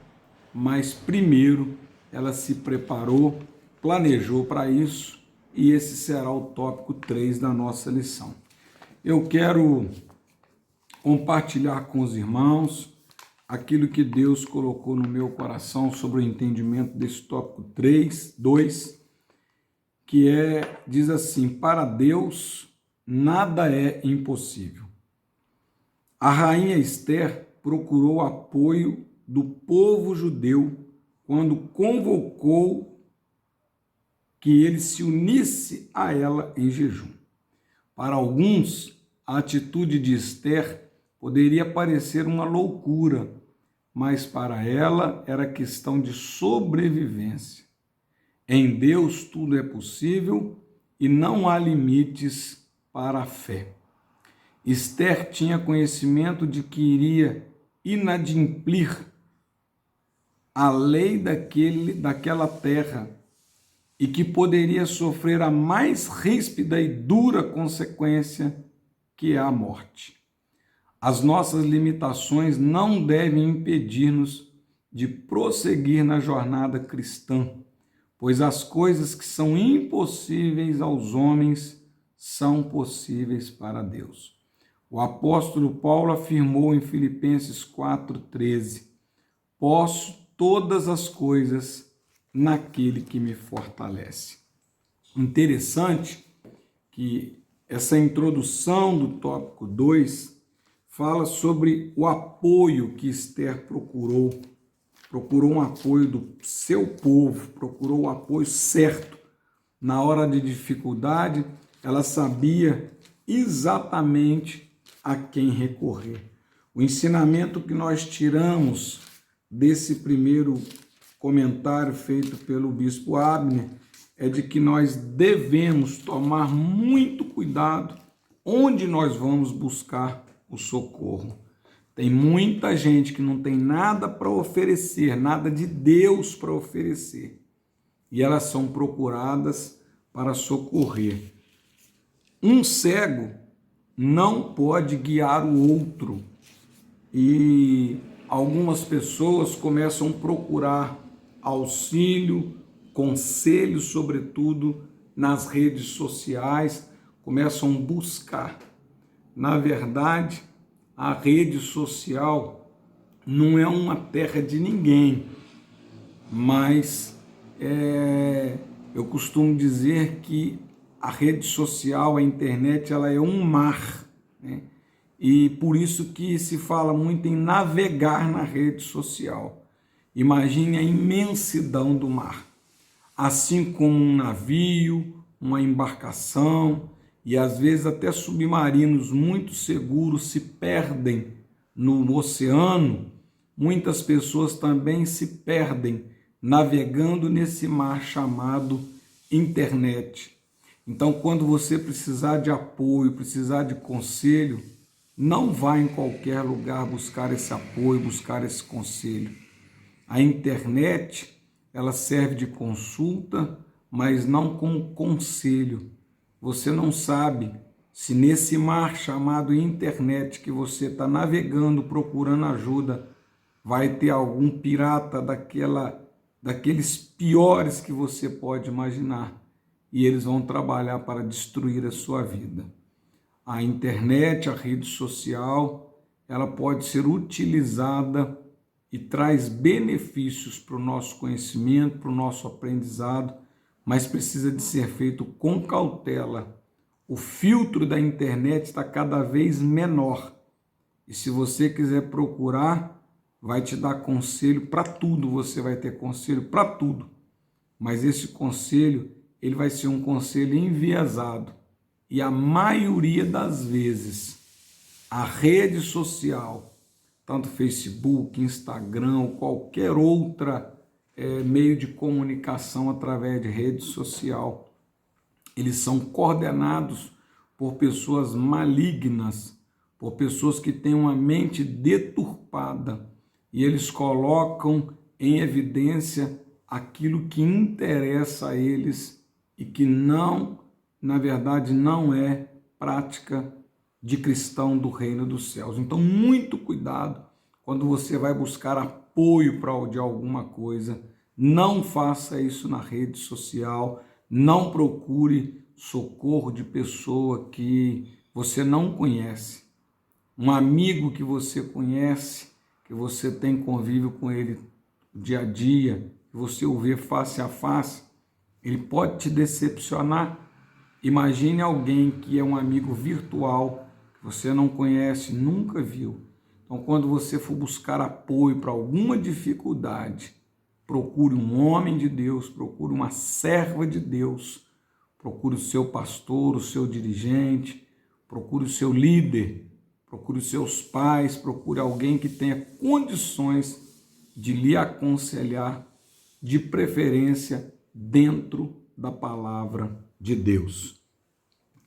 mas primeiro ela se preparou, planejou para isso, e esse será o tópico 3 da nossa lição. Eu quero compartilhar com os irmãos aquilo que Deus colocou no meu coração sobre o entendimento desse tópico 2, que diz assim: para Deus nada é impossível. A rainha Esther procurou apoio do povo judeu quando convocou que ele se unisse a ela em jejum. Para alguns, a atitude de Esther poderia parecer uma loucura, mas para ela era questão de sobrevivência. Em Deus tudo é possível e não há limites para a fé. Esther tinha conhecimento de que iria inadimplir a lei daquela terra e que poderia sofrer a mais ríspida e dura consequência, que é a morte. As nossas limitações não devem impedir-nos de prosseguir na jornada cristã, pois as coisas que são impossíveis aos homens são possíveis para Deus. O apóstolo Paulo afirmou em Filipenses 4,13: posso todas as coisas naquele que me fortalece. Interessante que essa introdução do tópico 2 fala sobre o apoio que Esther procurou um apoio do seu povo, procurou o apoio certo. Na hora de dificuldade, ela sabia exatamente a quem recorrer. O ensinamento que nós tiramos desse primeiro comentário feito pelo bispo Abner é de que nós devemos tomar muito cuidado onde nós vamos buscar o socorro. Tem muita gente que não tem nada para oferecer, nada de Deus para oferecer, e elas são procuradas para socorrer. Um cego não pode guiar o outro, e algumas pessoas começam a procurar auxílio, conselho, sobretudo nas redes sociais, começam a buscar. Na verdade, a rede social não é uma terra de ninguém, mas eu costumo dizer que a rede social, a internet, ela é um mar, né? E por isso que se fala muito em navegar na rede social. Imagine a imensidão do mar, assim como um navio, uma embarcação e às vezes até submarinos muito seguros se perdem no oceano. Muitas pessoas também se perdem navegando nesse mar chamado internet. Então, quando você precisar de apoio, precisar de conselho, não vá em qualquer lugar buscar esse apoio, buscar esse conselho. A internet, ela serve de consulta, mas não como conselho. Você não sabe se nesse mar chamado internet que você está navegando, procurando ajuda, vai ter algum pirata daqueles piores que você pode imaginar, e eles vão trabalhar para destruir a sua vida. A internet, a rede social, ela pode ser utilizada e traz benefícios para o nosso conhecimento, para o nosso aprendizado, mas precisa de ser feito com cautela. O filtro da internet está cada vez menor. E se você quiser procurar, vai te dar conselho para tudo, você vai ter conselho para tudo. Mas esse conselho, ele vai ser um conselho enviesado. E a maioria das vezes, a rede social, tanto Facebook, Instagram ou qualquer outra meio de comunicação através de rede social, eles são coordenados por pessoas malignas, por pessoas que têm uma mente deturpada, e eles colocam em evidência aquilo que interessa a eles e que não, na verdade, não é prática de cristão do reino dos céus. Então, muito cuidado quando você vai buscar apoio de alguma coisa. Não faça isso na rede social, não procure socorro de pessoa que você não conhece. Um amigo que você conhece, que você tem convívio com ele dia a dia, que você o vê face a face, ele pode te decepcionar. Imagine alguém que é um amigo virtual, que você não conhece, nunca viu. Então, quando você for buscar apoio para alguma dificuldade, procure um homem de Deus, procure uma serva de Deus, procure o seu pastor, o seu dirigente, procure o seu líder, procure os seus pais, procure alguém que tenha condições de lhe aconselhar, de preferência dentro da palavra de Deus.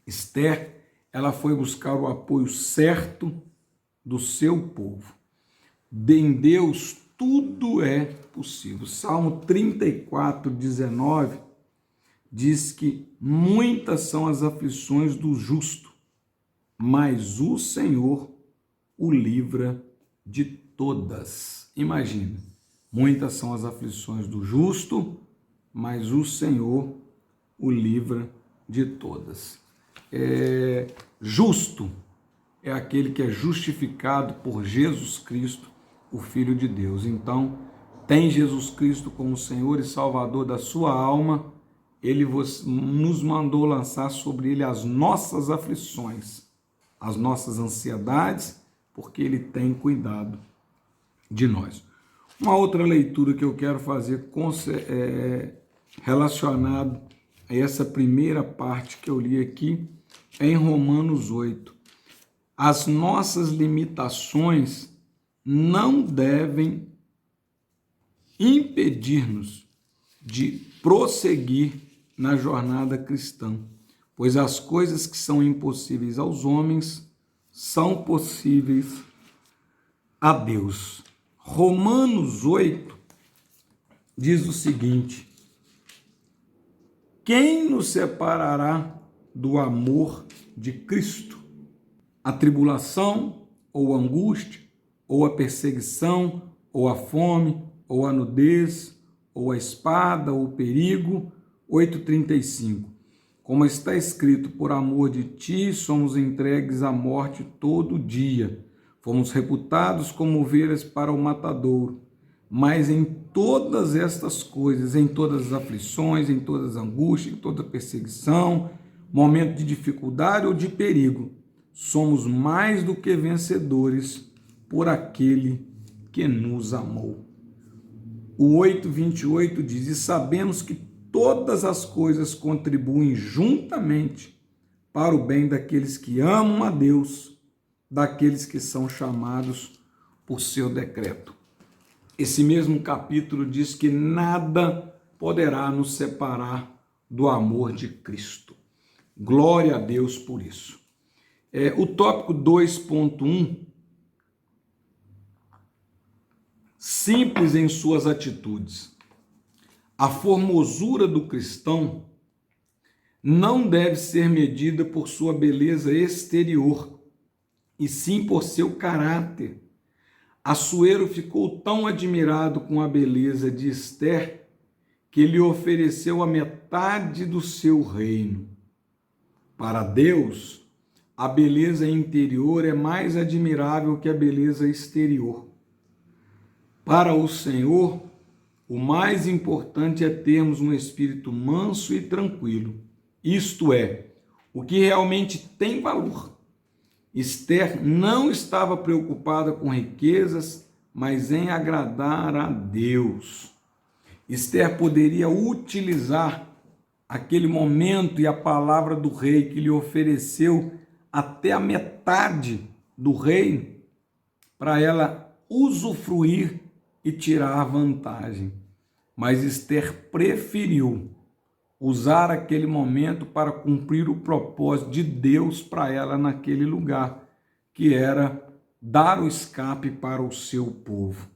Esther, ela foi buscar o apoio certo do seu povo. Em Deus tudo é possível. Salmo 34, 19 diz que muitas são as aflições do justo, mas o Senhor o livra de todas. Imagina, muitas são as aflições do justo, mas o Senhor o livra de todas. Justo é aquele que é justificado por Jesus Cristo, o Filho de Deus. Então, tem Jesus Cristo como Senhor e Salvador da sua alma, ele nos mandou lançar sobre ele as nossas aflições, as nossas ansiedades, porque ele tem cuidado de nós. Uma outra leitura que eu quero fazer relacionado a essa primeira parte que eu li aqui é em Romanos 8. As nossas limitações não devem impedir-nos de prosseguir na jornada cristã, pois as coisas que são impossíveis aos homens são possíveis a Deus. Romanos 8 diz o seguinte: quem nos separará do amor de Cristo? A tribulação, ou a angústia, ou a perseguição, ou a fome, ou a nudez, ou a espada, ou o perigo. 8,35. Como está escrito, por amor de ti somos entregues à morte todo dia. Fomos reputados como ovelhas para o matadouro. Mas em todas estas coisas, em todas as aflições, em todas as angústias, em toda perseguição, momento de dificuldade ou de perigo, somos mais do que vencedores por aquele que nos amou. O 8,28 diz: e sabemos que todas as coisas contribuem juntamente para o bem daqueles que amam a Deus, daqueles que são chamados por seu decreto. Esse mesmo capítulo diz que nada poderá nos separar do amor de Cristo. Glória a Deus por isso. O tópico 2.1, simples em suas atitudes. A formosura do cristão não deve ser medida por sua beleza exterior, e sim por seu caráter. Assuero ficou tão admirado com a beleza de Esther que lhe ofereceu a metade do seu reino. Para Deus, a beleza interior é mais admirável que a beleza exterior. Para o Senhor, o mais importante é termos um espírito manso e tranquilo. Isto é, o que realmente tem valor. Esther não estava preocupada com riquezas, mas em agradar a Deus. Esther poderia utilizar aquele momento e a palavra do rei que lhe ofereceu até a metade do reino para ela usufruir e tirar vantagem. Mas Esther preferiu usar aquele momento para cumprir o propósito de Deus para ela naquele lugar, que era dar o escape para o seu povo.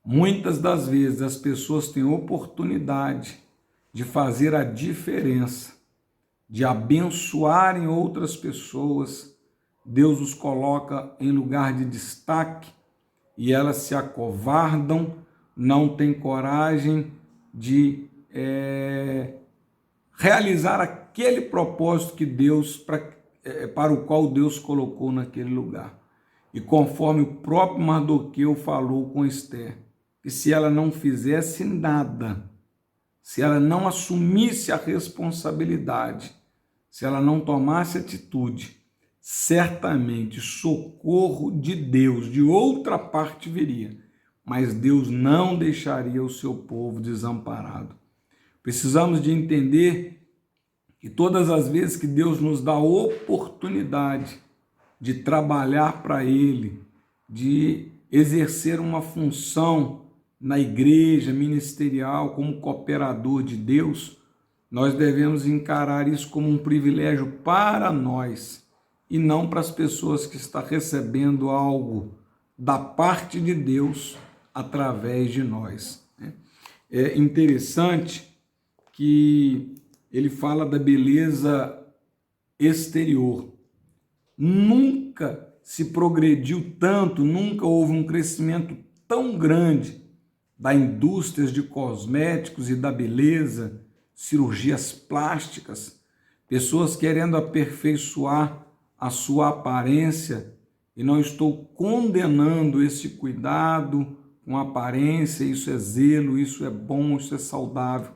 Muitas das vezes as pessoas têm oportunidade de fazer a diferença, de abençoarem outras pessoas. Deus os coloca em lugar de destaque e elas se acovardam, não têm coragem de realizar aquele propósito que Deus, para o qual Deus colocou naquele lugar. E conforme o próprio Mardoqueu falou com Esther, que se ela não fizesse nada, se ela não assumisse a responsabilidade, se ela não tomasse atitude, certamente socorro de Deus de outra parte viria, mas Deus não deixaria o seu povo desamparado. Precisamos de entender que todas as vezes que Deus nos dá a oportunidade de trabalhar para Ele, de exercer uma função na igreja ministerial como cooperador de Deus, nós devemos encarar isso como um privilégio para nós e não para as pessoas que estão recebendo algo da parte de Deus através de nós. É interessante que ele fala da beleza exterior. Nunca se progrediu tanto, nunca houve um crescimento tão grande da indústrias de cosméticos e da beleza, cirurgias plásticas, pessoas querendo aperfeiçoar a sua aparência, e não estou condenando esse cuidado com a aparência, isso é zelo, isso é bom, isso é saudável.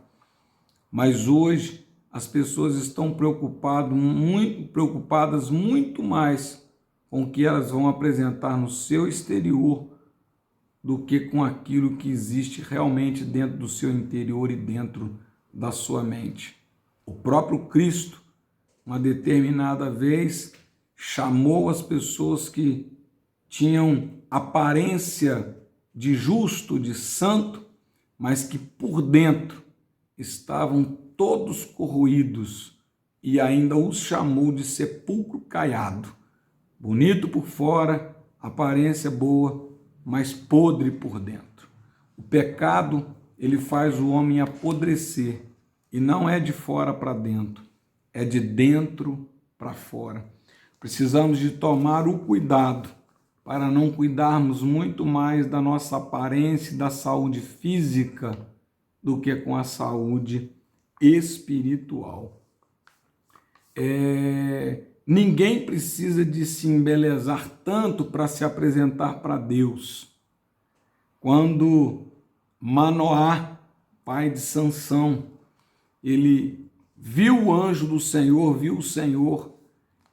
Mas hoje as pessoas estão preocupadas muito mais com o que elas vão apresentar no seu exterior do que com aquilo que existe realmente dentro do seu interior e dentro da sua mente. O próprio Cristo, uma determinada vez, chamou as pessoas que tinham aparência de justo, de santo, mas que por dentro estavam todos corroídos, e ainda os chamou de sepulcro caiado. Bonito por fora, aparência boa, mas podre por dentro. O pecado, ele faz o homem apodrecer, e não é de fora para dentro, é de dentro para fora. Precisamos de tomar o cuidado para não cuidarmos muito mais da nossa aparência e da saúde física do que com a saúde espiritual. Ninguém precisa de se embelezar tanto para se apresentar para Deus. Quando Manoá, pai de Sansão, ele viu o anjo do Senhor, viu o Senhor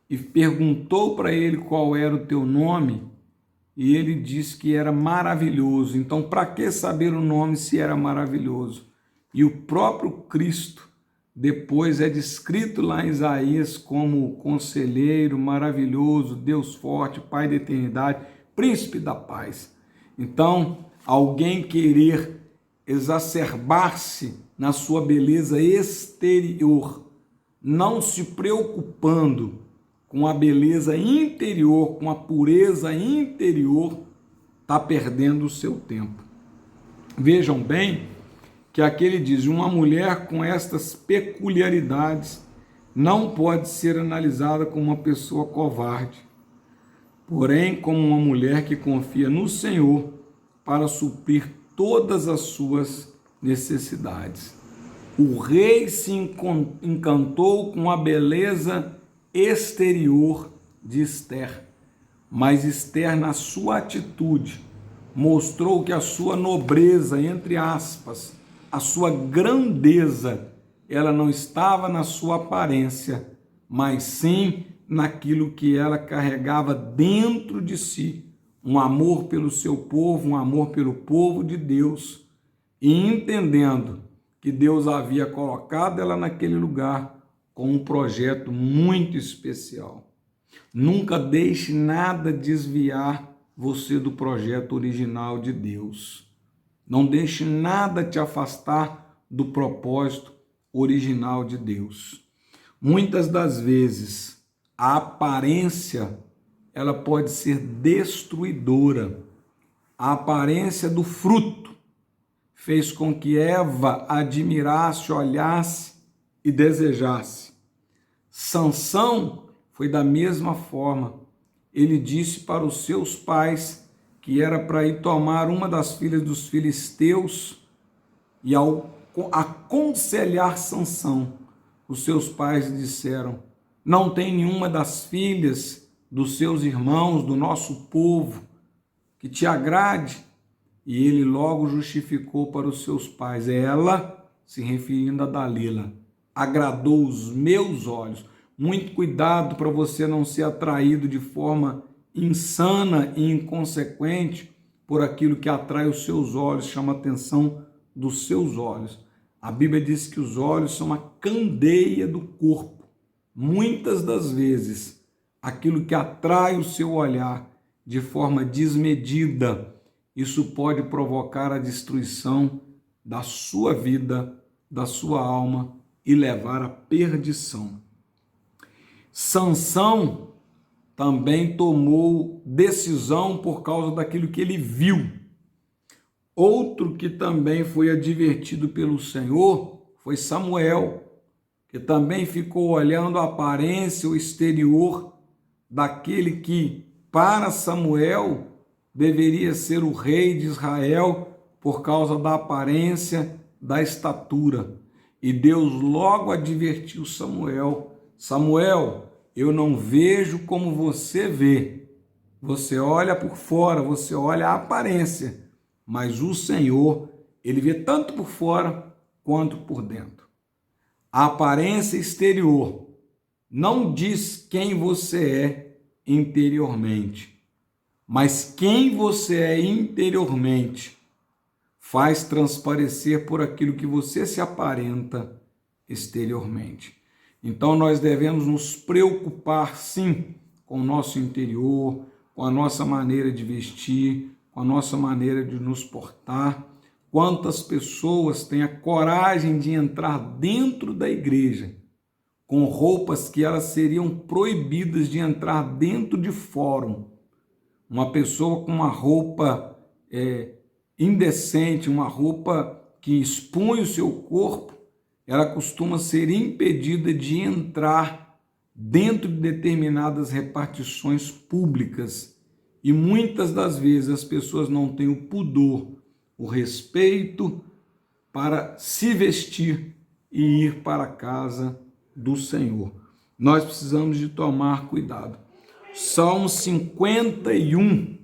e perguntou para ele qual era o teu nome, e ele disse que era maravilhoso. Então, para que saber o nome se era maravilhoso? E o próprio Cristo depois é descrito lá em Isaías como conselheiro maravilhoso, Deus forte, Pai da eternidade, príncipe da paz. Então, alguém querer exacerbar-se na sua beleza exterior, não se preocupando com a beleza interior, com a pureza interior, está perdendo o seu tempo. Vejam bem que aqui ele diz: uma mulher com estas peculiaridades não pode ser analisada como uma pessoa covarde, porém como uma mulher que confia no Senhor para suprir todas as suas necessidades. O rei se encantou com a beleza exterior de Esther, mas Esther, na sua atitude, mostrou que a sua nobreza, entre aspas, a sua grandeza, ela não estava na sua aparência, mas sim naquilo que ela carregava dentro de si, um amor pelo seu povo, um amor pelo povo de Deus, e entendendo que Deus havia colocado ela naquele lugar com um projeto muito especial. Nunca deixe nada desviar você do projeto original de Deus. Não deixe nada te afastar do propósito original de Deus. Muitas das vezes, a aparência, ela pode ser destruidora. A aparência do fruto fez com que Eva admirasse, olhasse e desejasse. Sansão foi da mesma forma. Ele disse para os seus pais que era para ir tomar uma das filhas dos filisteus, e ao aconselhar Sansão, os seus pais disseram: não tem nenhuma das filhas dos seus irmãos, do nosso povo, que te agrade. E ele logo justificou para os seus pais: ela, se referindo a Dalila, agradou os meus olhos. Muito cuidado para você não ser atraído de forma insana e inconsequente por aquilo que atrai os seus olhos, chama a atenção dos seus olhos. A Bíblia diz que os olhos são a candeia do corpo. Muitas das vezes, aquilo que atrai o seu olhar de forma desmedida, isso pode provocar a destruição da sua vida, da sua alma e levar à perdição. Sansão também tomou decisão por causa daquilo que ele viu. Outro que também foi advertido pelo Senhor foi Samuel, que também ficou olhando a aparência, o exterior daquele que, para Samuel, deveria ser o rei de Israel por causa da aparência, da estatura. E Deus logo advertiu Samuel: Samuel, eu não vejo como você vê. Você olha por fora, você olha a aparência, mas o Senhor, Ele vê tanto por fora quanto por dentro. A aparência exterior não diz quem você é interiormente, mas quem você é interiormente faz transparecer por aquilo que você se aparenta exteriormente. Então nós devemos nos preocupar sim com o nosso interior, com a nossa maneira de vestir, com a nossa maneira de nos portar. Quantas pessoas têm a coragem de entrar dentro da igreja com roupas que elas seriam proibidas de entrar dentro de fórum. Uma pessoa com uma roupa indecente, uma roupa que expõe o seu corpo, ela costuma ser impedida de entrar dentro de determinadas repartições públicas. E muitas das vezes as pessoas não têm o pudor, o respeito para se vestir e ir para a casa do Senhor. Nós precisamos de tomar cuidado. Salmo 51,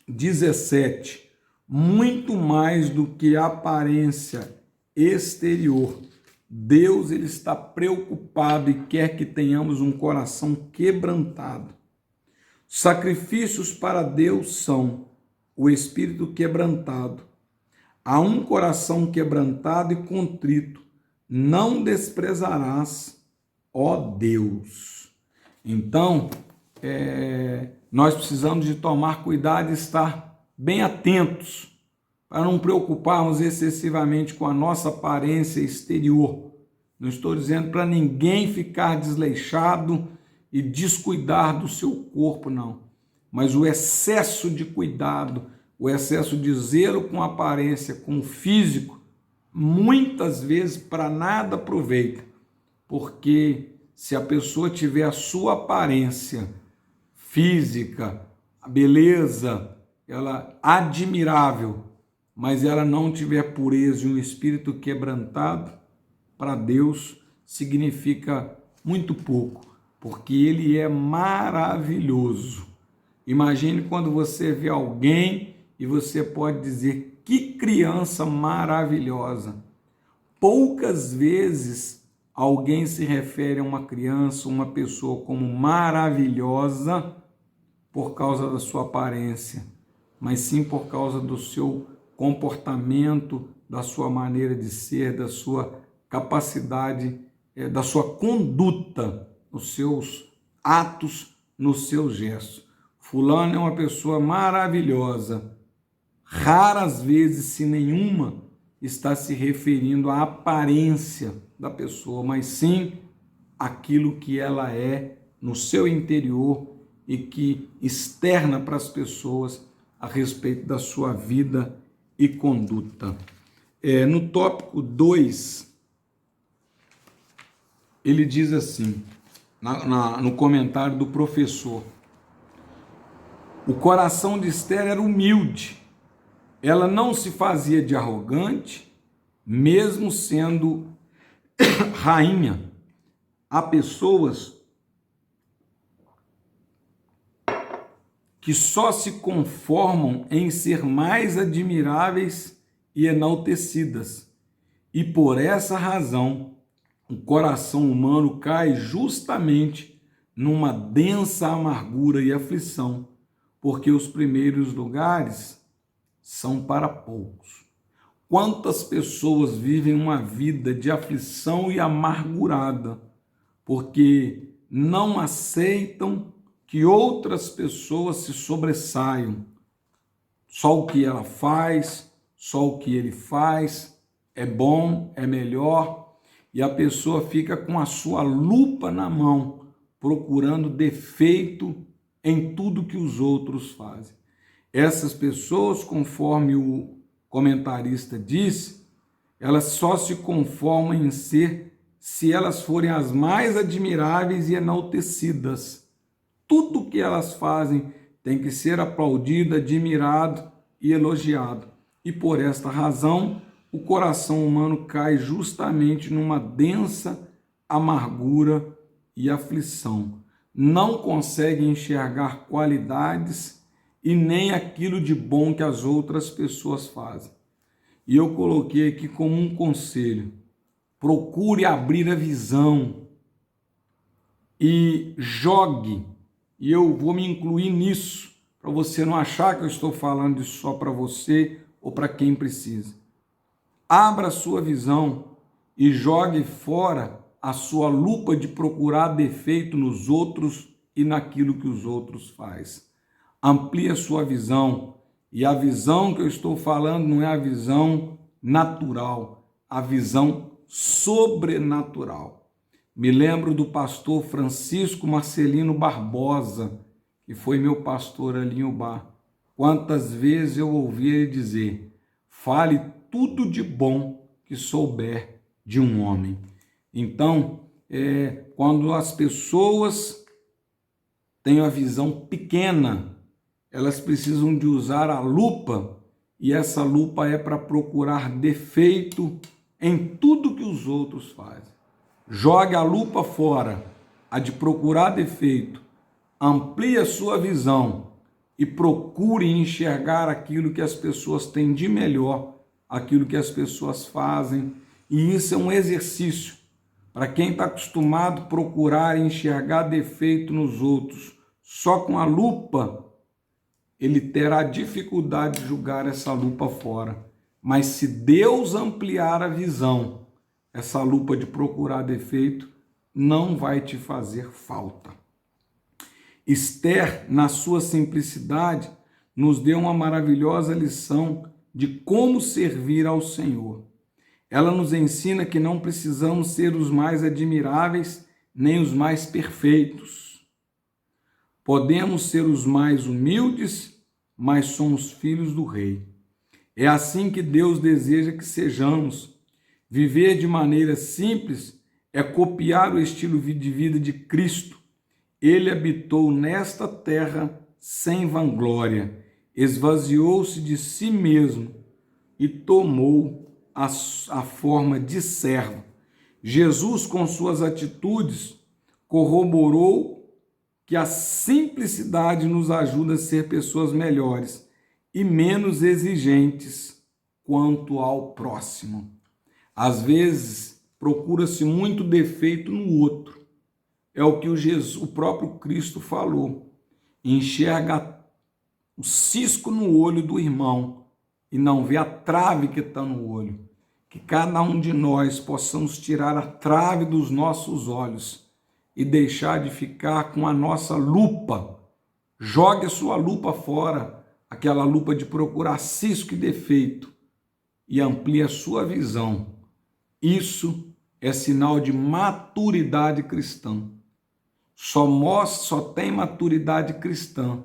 17. Muito mais do que a aparência exterior, Deus ele está preocupado e quer que tenhamos um coração quebrantado. Sacrifícios para Deus são o espírito quebrantado. A um coração quebrantado e contrito não desprezarás, ó Deus. Então, nós precisamos de tomar cuidado e estar bem atentos para não preocuparmos excessivamente com a nossa aparência exterior. Não estou dizendo para ninguém ficar desleixado e descuidar do seu corpo, não. Mas o excesso de cuidado, o excesso de zelo com a aparência, com o físico, muitas vezes para nada aproveita. Porque se a pessoa tiver a sua aparência física, a beleza, ela admirável, mas ela não tiver pureza e um espírito quebrantado, para Deus significa muito pouco, porque Ele é maravilhoso. Imagine quando você vê alguém e você pode dizer: que criança maravilhosa. Poucas vezes alguém se refere a uma criança, uma pessoa como maravilhosa por causa da sua aparência, mas sim por causa do seu comportamento, da sua maneira de ser, da sua capacidade, da sua conduta, nos seus atos, nos seus gestos. Fulano é uma pessoa maravilhosa. Raras vezes, se nenhuma, está se referindo à aparência da pessoa, mas sim aquilo que ela é no seu interior e que externa para as pessoas a respeito da sua vida e conduta. No tópico 2, ele diz assim, no comentário do professor: o coração de Esther era humilde, ela não se fazia de arrogante, mesmo sendo rainha. Há pessoas que só se conformam em ser mais admiráveis e enaltecidas. E por essa razão, o coração humano cai justamente numa densa amargura e aflição, porque os primeiros lugares são para poucos. Quantas pessoas vivem uma vida de aflição e amargurada, porque não aceitam que outras pessoas se sobressaiam. Só o que ela faz, só o que ele faz é bom, é melhor, e a pessoa fica com a sua lupa na mão, procurando defeito em tudo que os outros fazem. Essas pessoas, conforme o comentarista disse, elas só se conformam em ser se elas forem as mais admiráveis e enaltecidas. Tudo que elas fazem tem que ser aplaudido, admirado e elogiado. E por esta razão, o coração humano cai justamente numa densa amargura e aflição. Não consegue enxergar qualidades e nem aquilo de bom que as outras pessoas fazem. E eu coloquei aqui como um conselho: procure abrir a visão e jogue. E eu vou me incluir nisso, para você não achar que eu estou falando isso só para você ou para quem precisa. Abra a sua visão e jogue fora a sua lupa de procurar defeito nos outros e naquilo que os outros fazem. Amplie a sua visão, e a visão que eu estou falando não é a visão natural, a visão sobrenatural. Me lembro do pastor Francisco Marcelino Barbosa, que foi meu pastor ali em Ubá. Quantas vezes eu ouvi ele dizer: fale tudo de bom que souber de um homem. Então, quando as pessoas têm a visão pequena, elas precisam de usar a lupa, e essa lupa é para procurar defeito em tudo que os outros fazem. Jogue a lupa fora, a de procurar defeito, amplie a sua visão e procure enxergar aquilo que as pessoas têm de melhor, aquilo que as pessoas fazem, e isso é um exercício. Para quem está acostumado a procurar enxergar defeito nos outros só com a lupa, ele terá dificuldade de jogar essa lupa fora. Mas se Deus ampliar a visão, essa lupa de procurar defeito não vai te fazer falta. Esther, na sua simplicidade, nos deu uma maravilhosa lição de como servir ao Senhor. Ela nos ensina que não precisamos ser os mais admiráveis nem os mais perfeitos. Podemos ser os mais humildes, mas somos filhos do Rei. É assim que Deus deseja que sejamos. Viver de maneira simples é copiar o estilo de vida de Cristo. Ele habitou nesta terra sem vanglória, esvaziou-se de si mesmo e tomou a forma de servo. Jesus, com suas atitudes, corroborou que a simplicidade nos ajuda a ser pessoas melhores e menos exigentes quanto ao próximo. Às vezes, procura-se muito defeito no outro. É o que o próprio Cristo falou. Enxerga o cisco no olho do irmão, e não vê a trave que está no olho. Que cada um de nós possamos tirar a trave dos nossos olhos e deixar de ficar com a nossa lupa. Jogue a sua lupa fora, aquela lupa de procurar cisco e defeito, e amplie a sua visão. Isso é sinal de maturidade cristã. Só tem maturidade cristã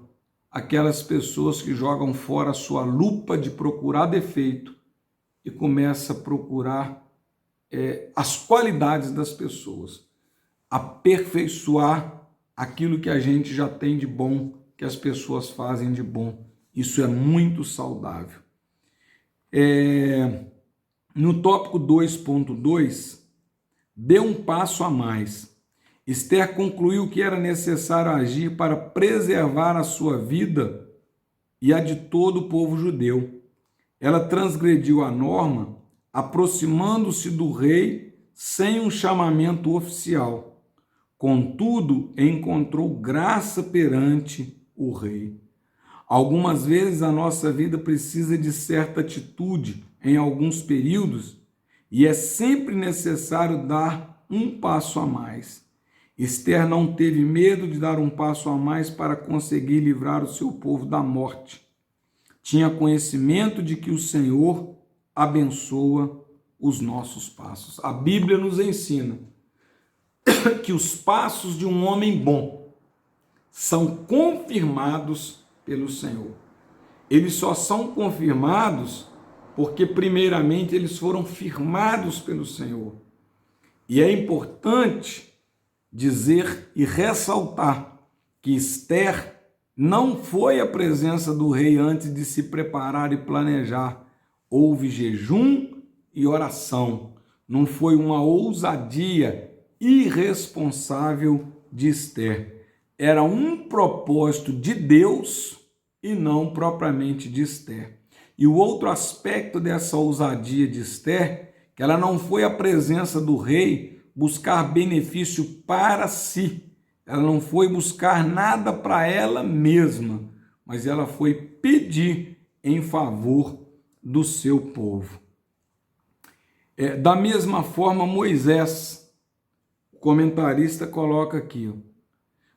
aquelas pessoas que jogam fora a sua lupa de procurar defeito e começam a procurar as qualidades das pessoas, aperfeiçoar aquilo que a gente já tem de bom, que as pessoas fazem de bom. Isso é muito saudável. No tópico 2.2, dê um passo a mais. Esther concluiu que era necessário agir para preservar a sua vida e a de todo o povo judeu. Ela transgrediu a norma, aproximando-se do rei sem um chamamento oficial. Contudo, encontrou graça perante o rei. Algumas vezes a nossa vida precisa de certa atitude em alguns períodos e é sempre necessário dar um passo a mais. Esther não teve medo de dar um passo a mais para conseguir livrar o seu povo da morte. Tinha conhecimento de que o Senhor abençoa os nossos passos. A Bíblia nos ensina que os passos de um homem bom são confirmados pelo Senhor. Eles só são confirmados porque, primeiramente, eles foram firmados pelo Senhor. E é importante dizer e ressaltar que Esther não foi à presença do rei antes de se preparar e planejar. Houve jejum e oração. Não foi uma ousadia irresponsável de Esther. Era um propósito de Deus e não propriamente de Esther. E o outro aspecto dessa ousadia de Esther, que ela não foi à presença do rei buscar benefício para si. Ela não foi buscar nada para ela mesma, mas ela foi pedir em favor do seu povo. Da mesma forma, Moisés, o comentarista coloca aqui,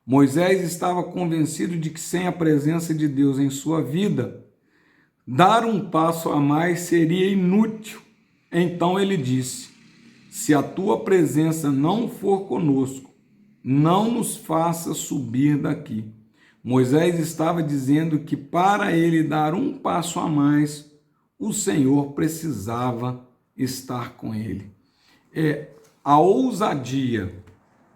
Moisés estava convencido de que sem a presença de Deus em sua vida, dar um passo a mais seria inútil. Então ele disse: se a tua presença não for conosco, não nos faça subir daqui. Moisés estava dizendo que para ele dar um passo a mais, o Senhor precisava estar com ele. A ousadia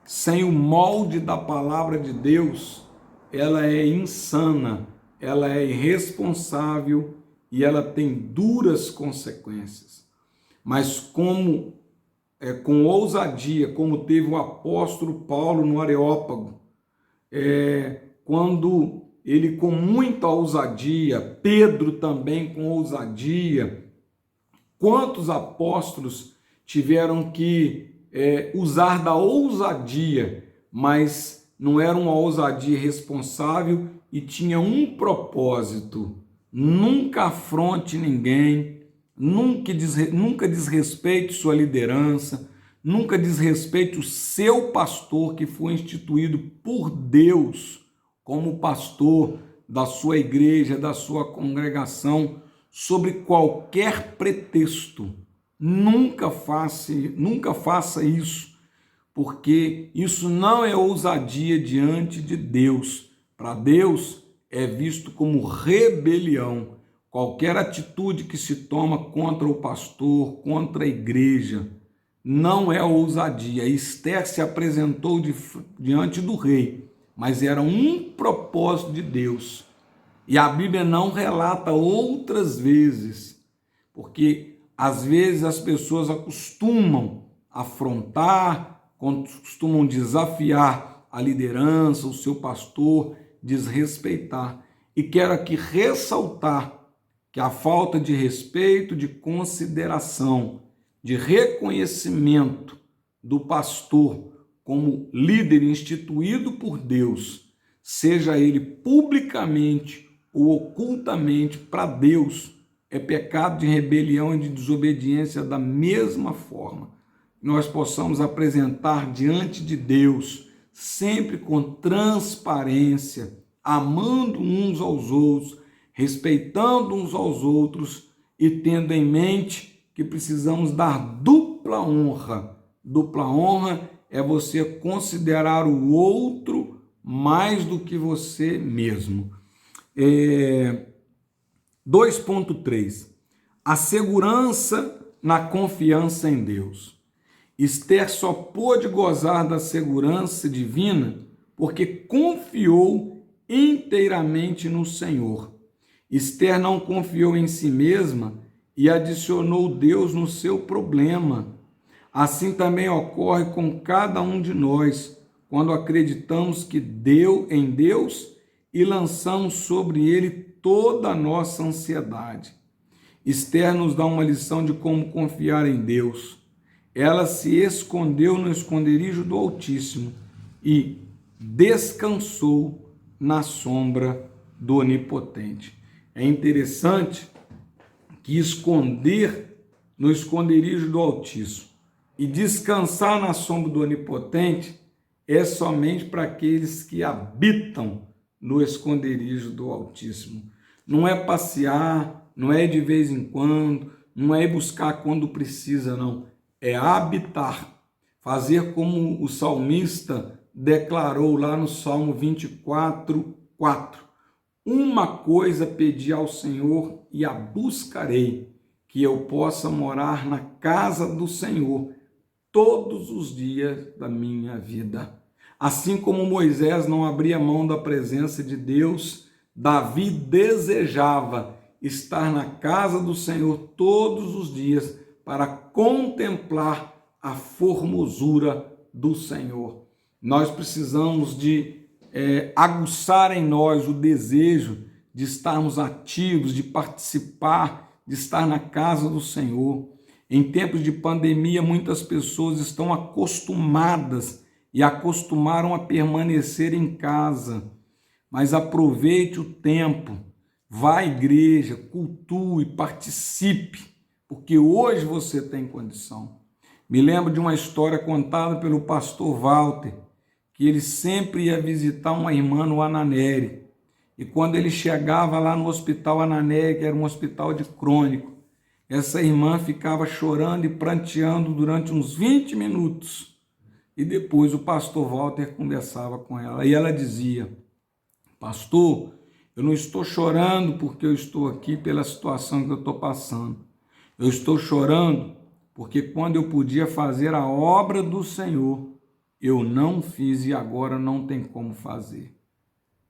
sem o molde da palavra de Deus, ela é insana, ela é irresponsável e ela tem duras consequências. Mas com ousadia, como teve o apóstolo Paulo no Areópago, quando ele com muita ousadia, Pedro também com ousadia, quantos apóstolos tiveram que usar da ousadia, mas não era uma ousadia responsável e tinha um propósito: nunca afronte ninguém, nunca desrespeite sua liderança, nunca desrespeite o seu pastor que foi instituído por Deus como pastor da sua igreja, da sua congregação, sobre qualquer pretexto. Nunca faça isso, porque isso não é ousadia diante de Deus. Para Deus é visto como rebelião. Qualquer atitude que se toma contra o pastor, contra a igreja, não é ousadia. Esther se apresentou diante do rei, mas era um propósito de Deus. E a Bíblia não relata outras vezes, porque às vezes as pessoas acostumam afrontar, costumam desafiar a liderança, o seu pastor, desrespeitar. E quero aqui ressaltar que a falta de respeito, de consideração, de reconhecimento do pastor como líder instituído por Deus, seja ele publicamente ou ocultamente para Deus, é pecado de rebelião e de desobediência da mesma forma. Nós possamos apresentar diante de Deus, sempre com transparência, amando uns aos outros, respeitando uns aos outros e tendo em mente que precisamos dar dupla honra. Dupla honra é você considerar o outro mais do que você mesmo. 2.3. A segurança na confiança em Deus. Esther só pôde gozar da segurança divina porque confiou inteiramente no Senhor. Esther não confiou em si mesma e adicionou Deus no seu problema. Assim também ocorre com cada um de nós, quando acreditamos que em Deus e lançamos sobre Ele toda a nossa ansiedade. Esther nos dá uma lição de como confiar em Deus. Ela se escondeu no esconderijo do Altíssimo e descansou na sombra do Onipotente. É interessante que esconder no esconderijo do Altíssimo e descansar na sombra do Onipotente é somente para aqueles que habitam no esconderijo do Altíssimo. Não é passear, não é de vez em quando, não é buscar quando precisa, não. É habitar, fazer como o salmista declarou lá no Salmo 24:4. Uma coisa pedi ao Senhor e a buscarei, que eu possa morar na casa do Senhor todos os dias da minha vida. Assim como Moisés não abria mão da presença de Deus, Davi desejava estar na casa do Senhor todos os dias para contemplar a formosura do Senhor. Nós precisamos de aguçar em nós o desejo de estarmos ativos, de participar, de estar na casa do Senhor. Em tempos de pandemia, muitas pessoas estão acostumadas e acostumaram a permanecer em casa. Mas aproveite o tempo, vá à igreja, cultue, participe, porque hoje você tem condição. Me lembro de uma história contada pelo pastor Walter, que ele sempre ia visitar uma irmã no Ananeri. E quando ele chegava lá no hospital Ananeri, que era um hospital de crônico, essa irmã ficava chorando e pranteando durante uns 20 minutos. E depois o pastor Walter conversava com ela. E ela dizia: pastor, eu não estou chorando porque eu estou aqui pela situação que eu estou passando. Eu estou chorando porque quando eu podia fazer a obra do Senhor, eu não fiz e agora não tem como fazer.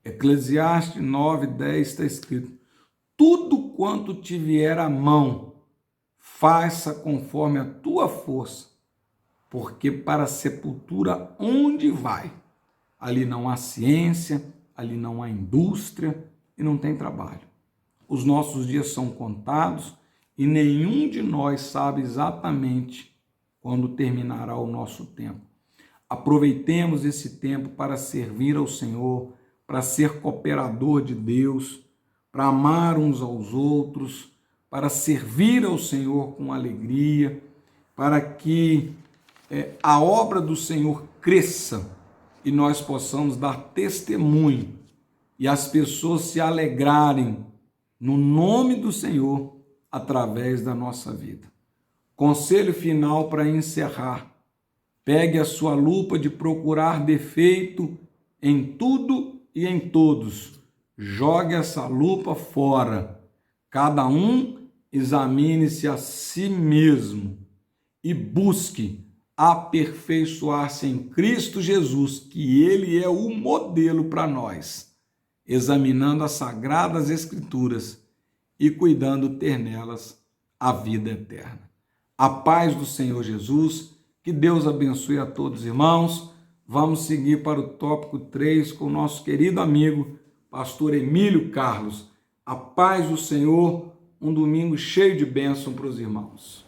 Eclesiastes 9:10 está escrito: tudo quanto te vier à mão, faça conforme a tua força, porque para a sepultura onde vai, ali não há ciência, ali não há indústria e não tem trabalho. Os nossos dias são contados e nenhum de nós sabe exatamente quando terminará o nosso tempo. Aproveitemos esse tempo para servir ao Senhor, para ser cooperador de Deus, para amar uns aos outros, para servir ao Senhor com alegria, para que a obra do Senhor cresça e nós possamos dar testemunho e as pessoas se alegrarem no nome do Senhor através da nossa vida. Conselho final para encerrar: pegue a sua lupa de procurar defeito em tudo e em todos. Jogue essa lupa fora. Cada um examine-se a si mesmo e busque aperfeiçoar-se em Cristo Jesus, que Ele é o modelo para nós, examinando as Sagradas Escrituras e cuidando ter nelas a vida eterna. A paz do Senhor Jesus, que Deus abençoe a todos, irmãos. Vamos seguir para o tópico 3 com o nosso querido amigo, pastor Emílio Carlos. A paz do Senhor, um domingo cheio de bênção para os irmãos.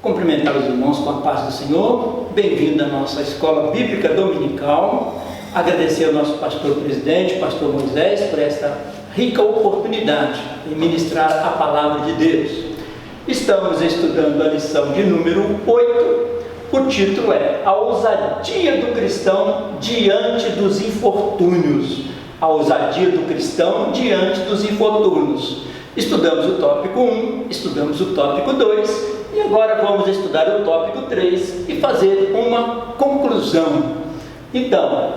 Cumprimentar os irmãos com a paz do Senhor. Bem-vindo à nossa Escola Bíblica Dominical. Agradecer ao nosso pastor presidente, pastor Moisés, por esta rica oportunidade em ministrar a palavra de Deus. Estamos estudando a lição de número 8. O título é A ousadia do cristão diante dos infortúnios. A ousadia do cristão diante dos infortúnios. Estudamos o tópico 1, estudamos o tópico 2 e agora vamos estudar o tópico 3 e fazer uma conclusão. Então,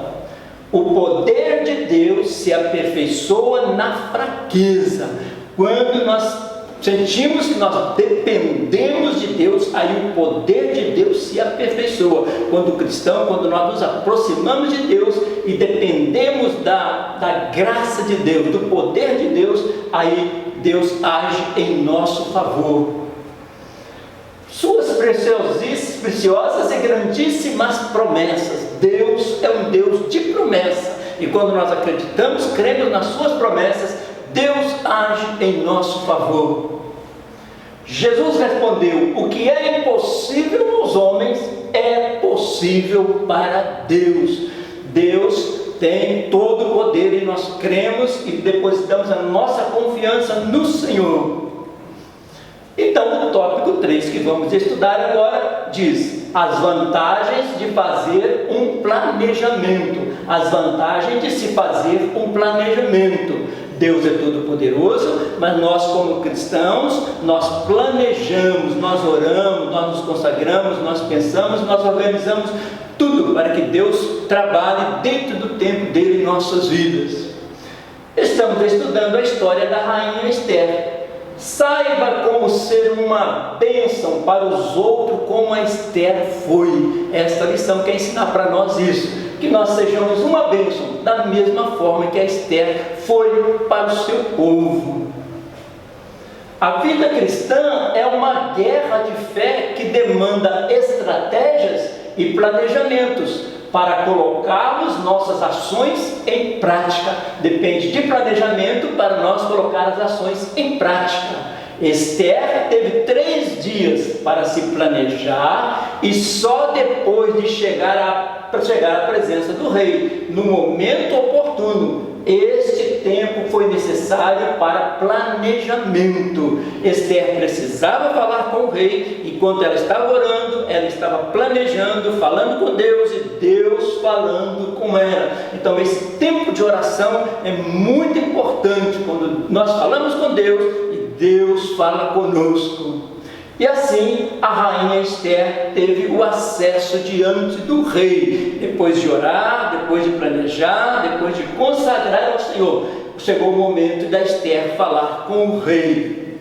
o poder de Deus se aperfeiçoa na fraqueza. Quando nós sentimos que nós dependemos de Deus, aí o poder de Deus se aperfeiçoa. Quando nós nos aproximamos de Deus e dependemos da graça de Deus, do poder de Deus, aí Deus age em nosso favor. Suas preciosas e grandíssimas promessas. Deus é um Deus de promessa. E quando nós acreditamos, cremos nas suas promessas, Deus age em nosso favor. Jesus respondeu: o que é impossível aos homens é possível para Deus. Deus tem todo o poder e nós cremos e depositamos a nossa confiança no Senhor. Então, o tópico 3 que vamos estudar agora diz: as vantagens de fazer um planejamento. As vantagens de se fazer um planejamento. Deus é todo poderoso, mas nós como cristãos, nós planejamos, nós oramos, nós nos consagramos, nós pensamos, nós organizamos tudo para que Deus trabalhe dentro do tempo dele em nossas vidas. Estamos estudando a história da rainha Esther. Saiba como ser uma bênção para os outros, como a Esther foi. Esta lição quer ensinar para nós isso, que nós sejamos uma bênção, da mesma forma que a Esther foi para o seu povo. A vida cristã é uma guerra de fé que demanda estratégias e planejamentos para colocarmos nossas ações em prática. Depende de planejamento para nós colocar as ações em prática. Esther teve 3 dias para se planejar e só depois de chegar à presença do rei, no momento oportuno. Este tempo foi necessário para planejamento. Esther precisava falar com o rei, enquanto ela estava orando, ela estava planejando, falando com Deus e Deus falando com ela. Então esse tempo de oração é muito importante, quando nós falamos com Deus e Deus fala conosco. E assim a rainha Esther teve o acesso diante do rei. Depois de orar, depois de planejar, depois de consagrar ao Senhor, chegou o momento da Esther falar com o rei.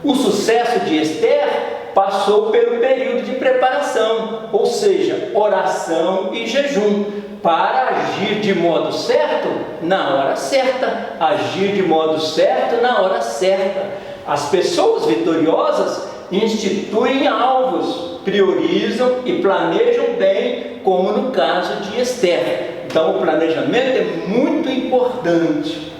O sucesso de Esther passou pelo período de preparação, ou seja, oração e jejum, para agir de modo certo na hora certa, agir de modo certo na hora certa. As pessoas vitoriosas instituem alvos, priorizam e planejam bem, como no caso de Esther. Então o planejamento é muito importante.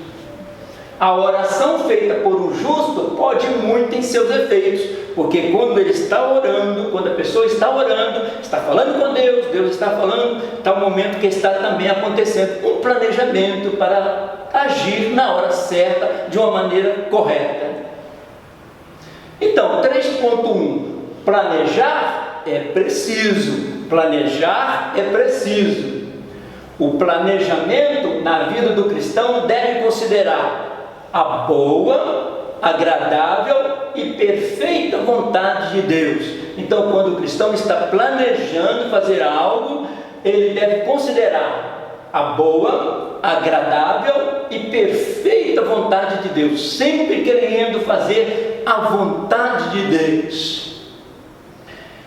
A oração feita por um justo pode muito em seus efeitos, porque quando ele está orando, quando a pessoa está orando, está falando com Deus, Deus está falando, está o momento que está também acontecendo um planejamento para agir na hora certa, de uma maneira correta. Então, 3.1, planejar é preciso. Planejar é preciso. O planejamento na vida do cristão deve considerar a boa, agradável e perfeita vontade de Deus. Então, quando o cristão está planejando fazer algo, ele deve considerar a boa, agradável e perfeita vontade de Deus, sempre querendo fazer a vontade de Deus.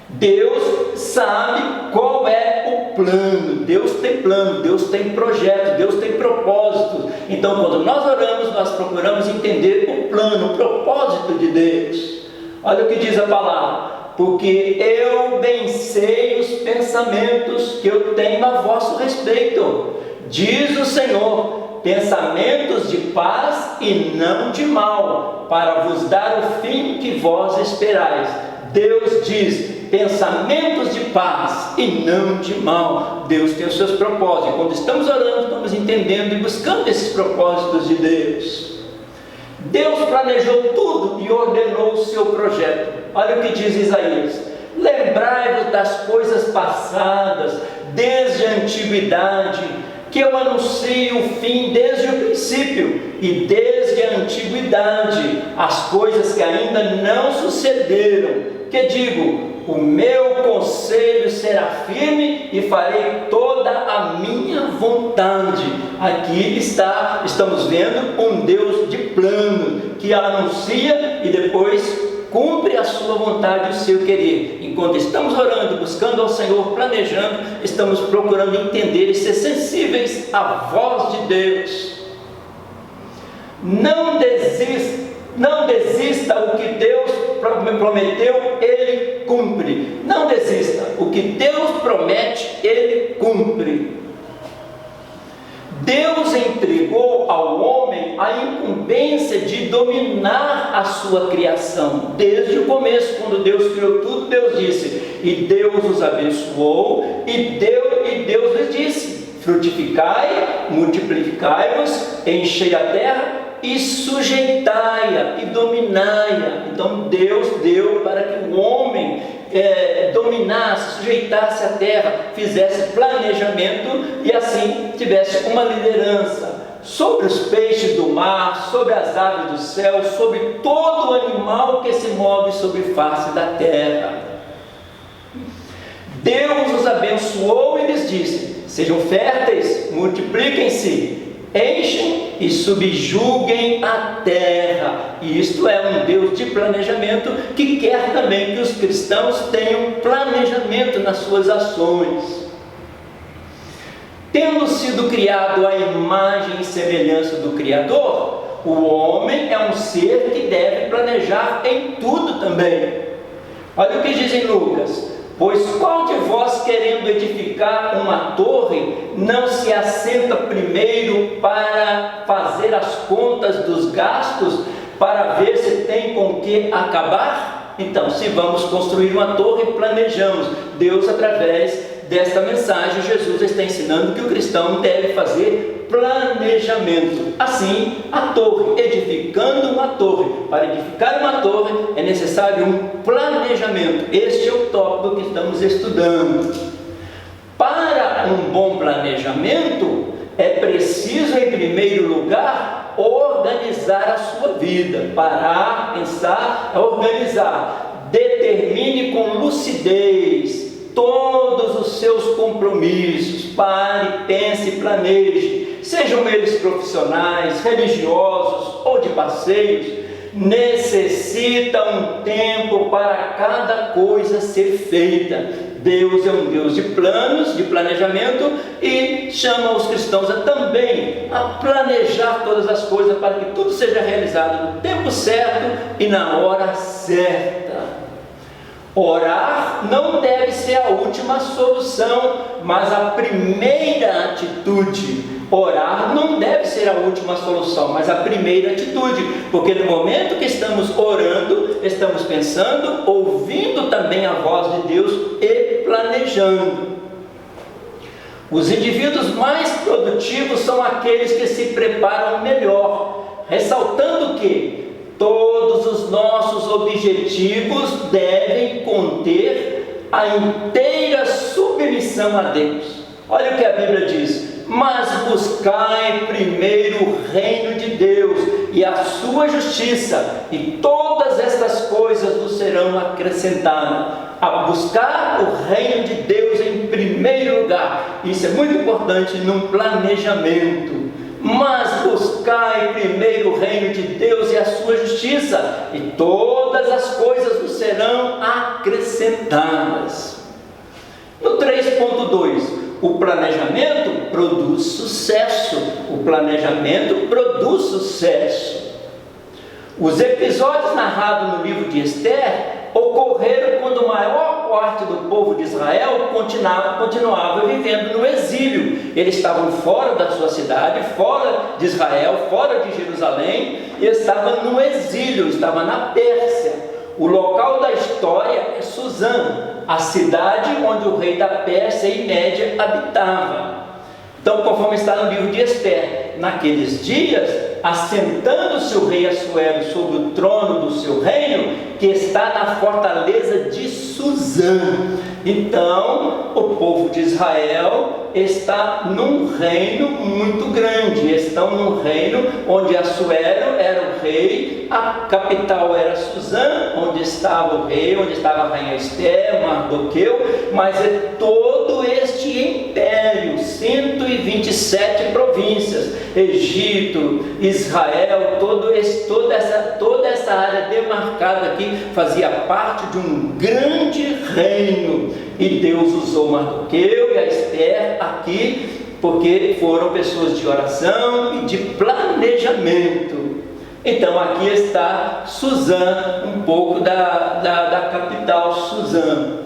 Deus sabe qual é o plano. Deus tem plano, Deus tem projeto, Deus tem propósito. Então, quando nós oramos, nós procuramos entender o plano, o propósito de Deus. Olha o que diz a palavra: porque eu bem sei os pensamentos que eu tenho a vosso respeito, diz o Senhor, pensamentos de paz e não de mal, para vos dar o fim que vós esperais. Deus diz pensamentos de paz e não de mal. Deus tem os seus propósitos. Quando estamos orando, estamos entendendo e buscando esses propósitos de Deus. Deus planejou tudo e ordenou o seu projeto. Olha o que diz Isaías: lembrai-vos das coisas passadas, desde a antiguidade, que eu anuncio o fim desde o princípio, e desde a antiguidade, as coisas que ainda não sucederam, que digo, o meu conselho será firme e farei toda a minha vontade. Aqui estamos vendo um Deus de plano, que anuncia e depois cumpre a sua vontade e o seu querer. Enquanto estamos orando, buscando ao Senhor, planejando, estamos procurando entender e ser sensíveis à voz de Deus. Não desista, o que Deus prometeu, Ele cumpre. Não desista, o que Deus promete, Ele cumpre. Deus entregou ao homem a incumbência de dominar a sua criação. Desde o começo, quando Deus criou tudo, Deus disse, e Deus os abençoou, e Deus lhes disse, frutificai, multiplicai-vos, enchei a terra e sujeitai-a e dominai-a. Então Deus deu para que o homem dominasse, sujeitasse a terra, fizesse planejamento e assim tivesse uma liderança sobre os peixes do mar, sobre as aves do céu, sobre todo animal que se move sobre a face da terra. Deus os abençoou e lhes disse, sejam férteis, multipliquem-se, enchem e subjuguem a terra. E isto é um Deus de planejamento, que quer também que os cristãos tenham planejamento nas suas ações. Tendo sido criado à imagem e semelhança do Criador, o homem é um ser que deve planejar em tudo também. Olha o que diz em Lucas: pois qual de vós, querendo edificar uma torre, não se assenta primeiro para fazer as contas dos gastos, para ver se tem com que acabar? Então, se vamos construir uma torre, planejamos. Deus, através desta mensagem, Jesus está ensinando que o cristão deve fazer planejamento. Assim, a torre, edificando uma torre. Para edificar uma torre é necessário um planejamento. Este é o tópico que estamos estudando. Para um bom planejamento, é preciso, em primeiro lugar, organizar a sua vida. Parar, pensar, organizar. Determine com lucidez todos os seus compromissos. Pare, pense e planeje. Sejam eles profissionais, religiosos ou de passeios, necessita um tempo para cada coisa ser feita. Deus é um Deus de planos, de planejamento, e chama os cristãos também a planejar todas as coisas para que tudo seja realizado no tempo certo e na hora certa. Orar não deve ser a última solução, mas a primeira atitude. Orar não deve ser a última solução, mas a primeira atitude, porque no momento que estamos orando, estamos pensando, ouvindo também a voz de Deus e planejando. Os indivíduos mais produtivos são aqueles que se preparam melhor, ressaltando que todos os nossos objetivos devem conter a inteira submissão a Deus. Olha o que a Bíblia diz: mas buscai primeiro o reino de Deus e a sua justiça, e todas estas coisas vos serão acrescentadas. A buscar o reino de Deus em primeiro lugar. Isso é muito importante num planejamento. Mas buscai primeiro o reino de Deus e a sua justiça, e todas as coisas vos serão acrescentadas. No 3.2, o planejamento produz sucesso. O planejamento produz sucesso. Os episódios narrados no livro de Esther ocorreram quando a maior parte do povo de Israel continuava vivendo no exílio. Eles estavam fora da sua cidade, fora de Israel, fora de Jerusalém, e estavam no exílio, estavam na Pérsia. O local da história é Suzã, a cidade onde o rei da Pérsia e Média habitava. Então, conforme está no livro de Esther, naqueles dias, assentando-se o rei Assuero sobre o trono do seu reino, que está na fortaleza de Suzã. Então, o povo de Israel está num reino muito grande. Estão num reino onde Assuero era o rei, a capital era Suzã, onde estava o rei, onde estava a rainha Esther, Mardoqueu, mas é todo este império, 127 províncias, Egito, Israel, toda essa área demarcada aqui fazia parte de um grande reino. E Deus usou Mardoqueu e a Esther aqui porque foram pessoas de oração e de planejamento. Então aqui está Suzã, um pouco da capital Suzã.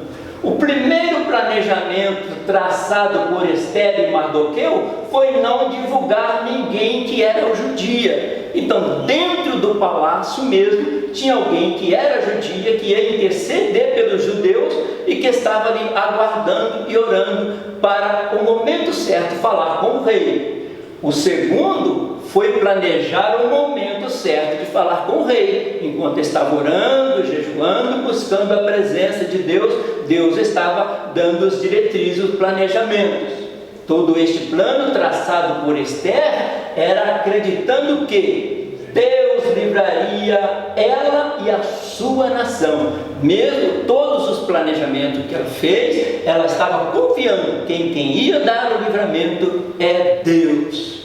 O primeiro planejamento traçado por Esther e Mardoqueu foi não divulgar ninguém que era judia. Então, dentro do palácio mesmo, tinha alguém que era judia, que ia interceder pelos judeus e que estava ali aguardando e orando para o momento certo falar com o rei. O segundo foi planejar o momento certo de falar com o rei. Enquanto estava orando, jejuando, buscando a presença de Deus, Deus estava dando os diretrizes, os planejamentos. Todo este plano traçado por Esther era acreditando que Deus livraria ela e a sua nação. Mesmo todos os planejamentos que ela fez, ela estava confiando que quem ia dar o livramento é Deus.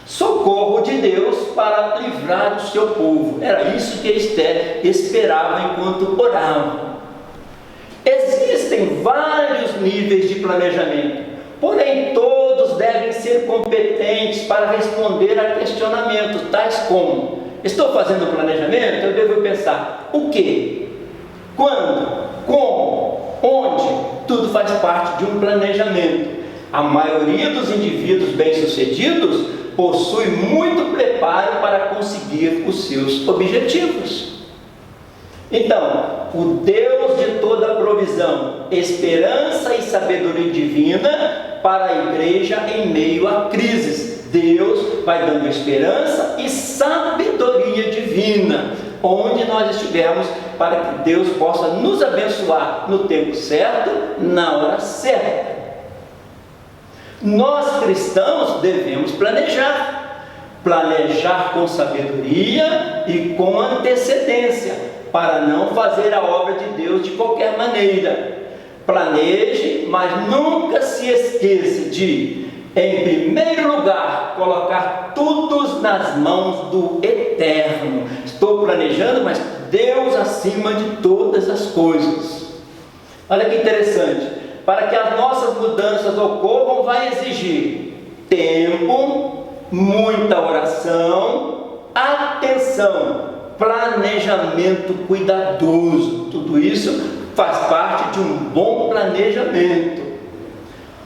Socorro de Deus para livrar o seu povo. Era isso que Esther esperava enquanto orava. Existem vários níveis de planejamento, porém todos devem ser competentes para responder a questionamentos tais como: estou fazendo planejamento? Eu devo pensar o que, quando, como, onde. Tudo faz parte de um planejamento. A maioria dos indivíduos bem-sucedidos possui muito preparo para conseguir os seus objetivos. Então, o Deus de toda provisão, esperança e sabedoria divina para a igreja em meio a crises. Deus vai dando esperança e sabedoria divina, onde nós estivermos, para que Deus possa nos abençoar no tempo certo, na hora certa. Nós cristãos devemos planejar com sabedoria e com antecedência, para não fazer a obra de Deus de qualquer maneira. Planeje, mas nunca se esqueça de, em primeiro lugar, colocar tudo nas mãos do Eterno. Estou planejando, mas Deus acima de todas as coisas. Olha que interessante. Para que as nossas mudanças ocorram, vai exigir tempo, muita oração, atenção, planejamento cuidadoso. Tudo isso faz parte de um bom planejamento.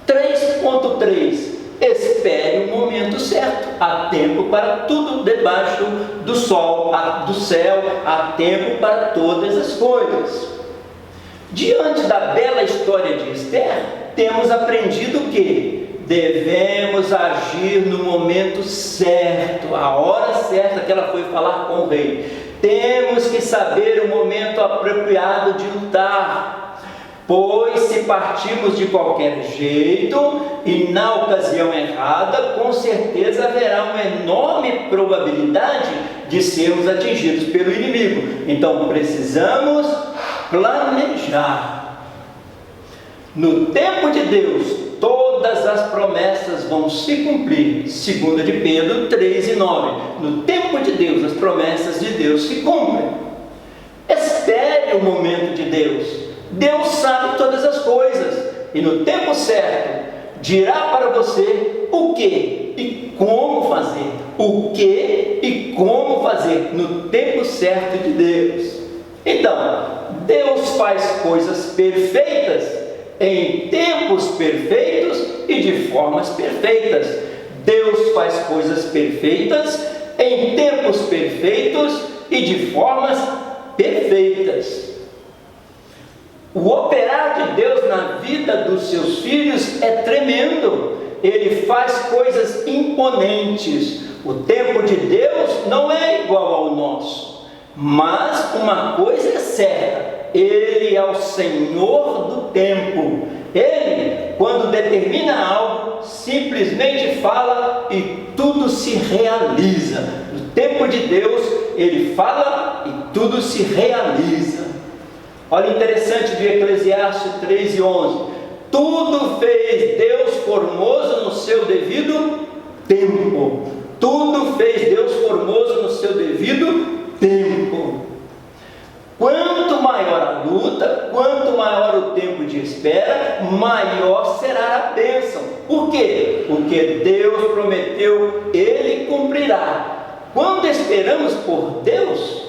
3.3. Espere o momento certo. Há tempo para tudo debaixo do sol, do céu, há tempo para todas as coisas. Diante da bela história de Esther, temos aprendido que devemos agir no momento certo, a hora certa que ela foi falar com o rei. Temos que saber o momento apropriado de lutar, pois se partirmos de qualquer jeito e na ocasião errada, com certeza haverá uma enorme probabilidade de sermos atingidos pelo inimigo. Então precisamos planejar. No tempo de Deus, todas as promessas vão se cumprir. 2 de Pedro 3:9. No tempo de Deus, as promessas de Deus se cumprem. Espere o momento de Deus. Deus sabe todas as coisas e no tempo certo dirá para você o que e como fazer. O que e como fazer no tempo certo de Deus. Então, Deus faz coisas perfeitas em tempos perfeitos e de formas perfeitas. Deus faz coisas perfeitas em tempos perfeitos e de formas perfeitas. O operar de Deus na vida dos seus filhos é tremendo. Ele faz coisas imponentes. O tempo de Deus não é igual ao nosso. Mas uma coisa é certa: Ele é o Senhor do tempo. Ele, quando determina algo, simplesmente fala e tudo se realiza. No tempo de Deus, Ele fala e tudo se realiza. Olha, interessante de Eclesiastes 3:11. Tudo fez Deus formoso no seu devido tempo. Tudo fez Deus formoso no seu devido tempo. Quanto maior a luta, quanto maior o tempo de espera, maior será a bênção. Por quê? Porque Deus prometeu, Ele cumprirá. Quando esperamos por Deus,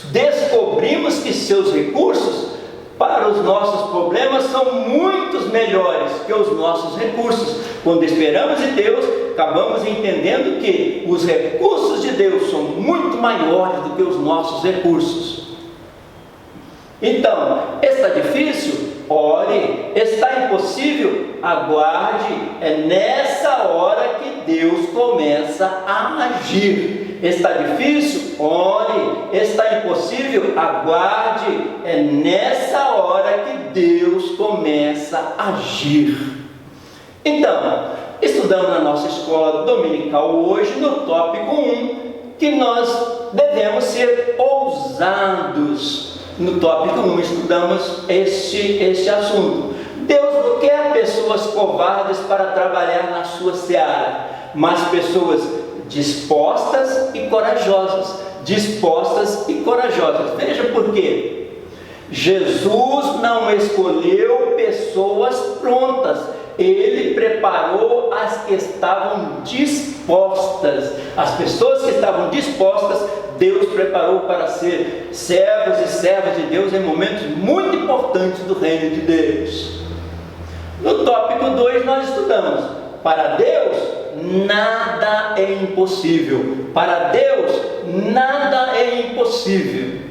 descobrimos que seus recursos para os nossos problemas são muito melhores que os nossos recursos. Quando esperamos em Deus, acabamos entendendo que os recursos de Deus são muito maiores do que os nossos recursos. Então, está difícil? Ore. Está impossível? Aguarde. É nessa hora que Deus começa a agir. Está difícil? Ore. Está impossível? Aguarde. É nessa hora que Deus começa a agir. Então, estudamos na nossa escola dominical hoje, no tópico 1, que nós devemos ser ousados. No tópico 1 estudamos este assunto. Deus não quer pessoas covardes para trabalhar na sua seara, mas pessoas dispostas e corajosas. Dispostas e corajosas. Veja por quê. Jesus não escolheu pessoas prontas. Ele preparou as que estavam dispostas. As pessoas que estavam dispostas, Deus preparou para ser servos e servas de Deus em momentos muito importantes do reino de Deus. No tópico 2 nós estudamos: para Deus nada é impossível. Para Deus nada é impossível.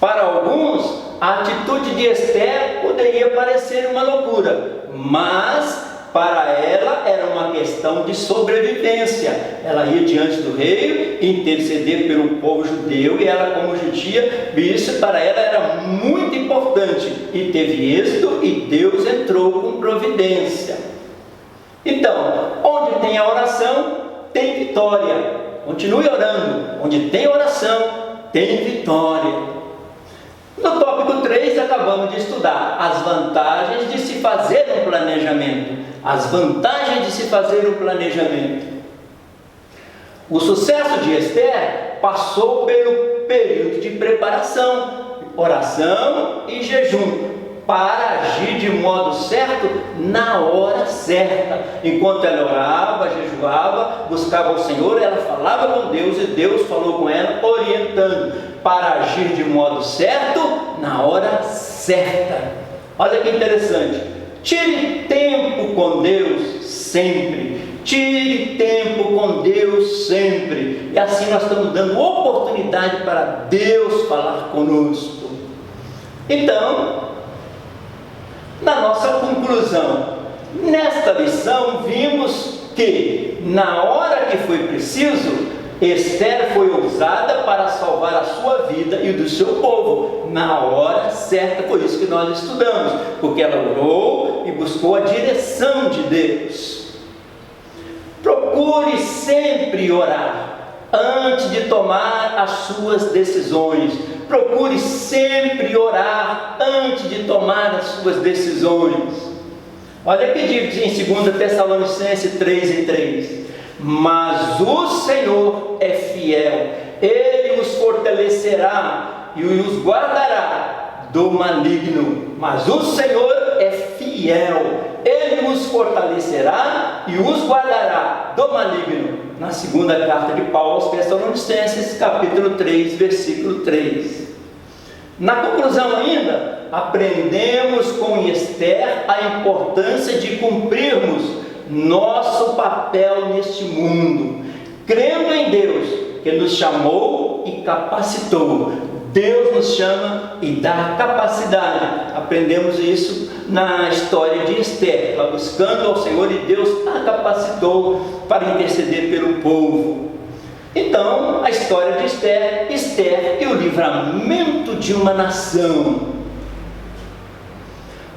Para alguns, a atitude de Esther poderia parecer uma loucura, mas para ela era uma questão de sobrevivência. Ela ia diante do rei interceder pelo povo judeu, e ela, como judia, isso para ela era muito importante, e teve êxito, e Deus entrou com providência. Então, onde tem a oração, tem vitória. Continue orando. Onde tem oração, tem vitória. No tópico 3, acabamos de estudar as vantagens de se fazer um planejamento. As vantagens de se fazer um planejamento. O sucesso de Esther passou pelo período de preparação, oração e jejum, para agir de modo certo, na hora certa. Enquanto ela orava, jejuava, buscava o Senhor, ela falava com Deus, e Deus falou com ela, orientando para agir de modo certo, na hora certa. Olha que interessante. Tire tempo com Deus sempre. Tire tempo com Deus sempre. E assim nós estamos dando oportunidade para Deus falar conosco. Então, na nossa conclusão, nesta lição vimos que, na hora que foi preciso, Esther foi ousada para salvar a sua vida e do seu povo, na hora certa. Foi isso que nós estudamos, porque ela orou e buscou a direção de Deus. Procure sempre orar antes de tomar as suas decisões. Procure sempre orar antes de tomar as suas decisões. Olha o que diz em 2 Tessalonicenses 3:3. Mas o Senhor é fiel, Ele os fortalecerá e os guardará do maligno. Mas o Senhor é fiel, Ele os fortalecerá e os guardará do maligno. Na segunda carta de Paulo aos Tessalonicenses, capítulo 3, versículo 3. Na conclusão ainda, aprendemos com Esther a importância de cumprirmos nosso papel neste mundo, crendo em Deus, que nos chamou e capacitou. Deus nos chama e dá capacidade. Aprendemos isso na história de Esther. Ela buscando ao Senhor e Deus a capacitou para interceder pelo povo. Então, a história de Esther e o livramento de uma nação.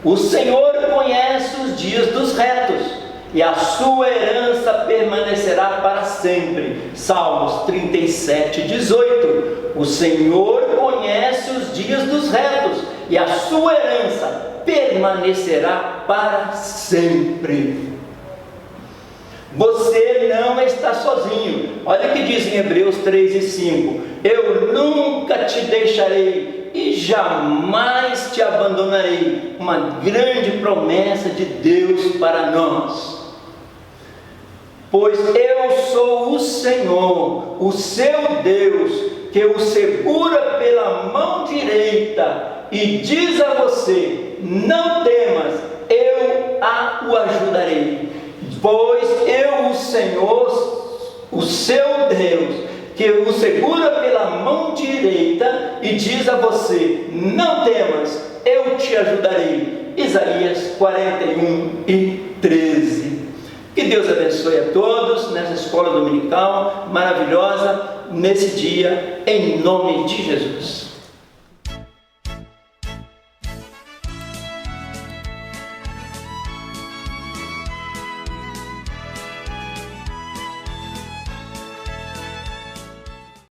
O Senhor conhece os dias dos retos, e a sua herança permanecerá para sempre. Salmos 37, 18. O Senhor conhece os dias dos retos, e a sua herança permanecerá para sempre. Você não está sozinho. Olha o que diz em Hebreus 3 e 5. Eu nunca te deixarei e jamais te abandonarei. Uma grande promessa de Deus para nós. Pois eu sou o Senhor, o seu Deus, que o segura pela mão direita e diz a você: não temas, eu o ajudarei. Pois eu, o Senhor, o seu Deus, que o segura pela mão direita e diz a você: não temas, eu te ajudarei. Isaías 41 e 13. Que Deus abençoe a todos nessa escola dominical maravilhosa, nesse dia, em nome de Jesus.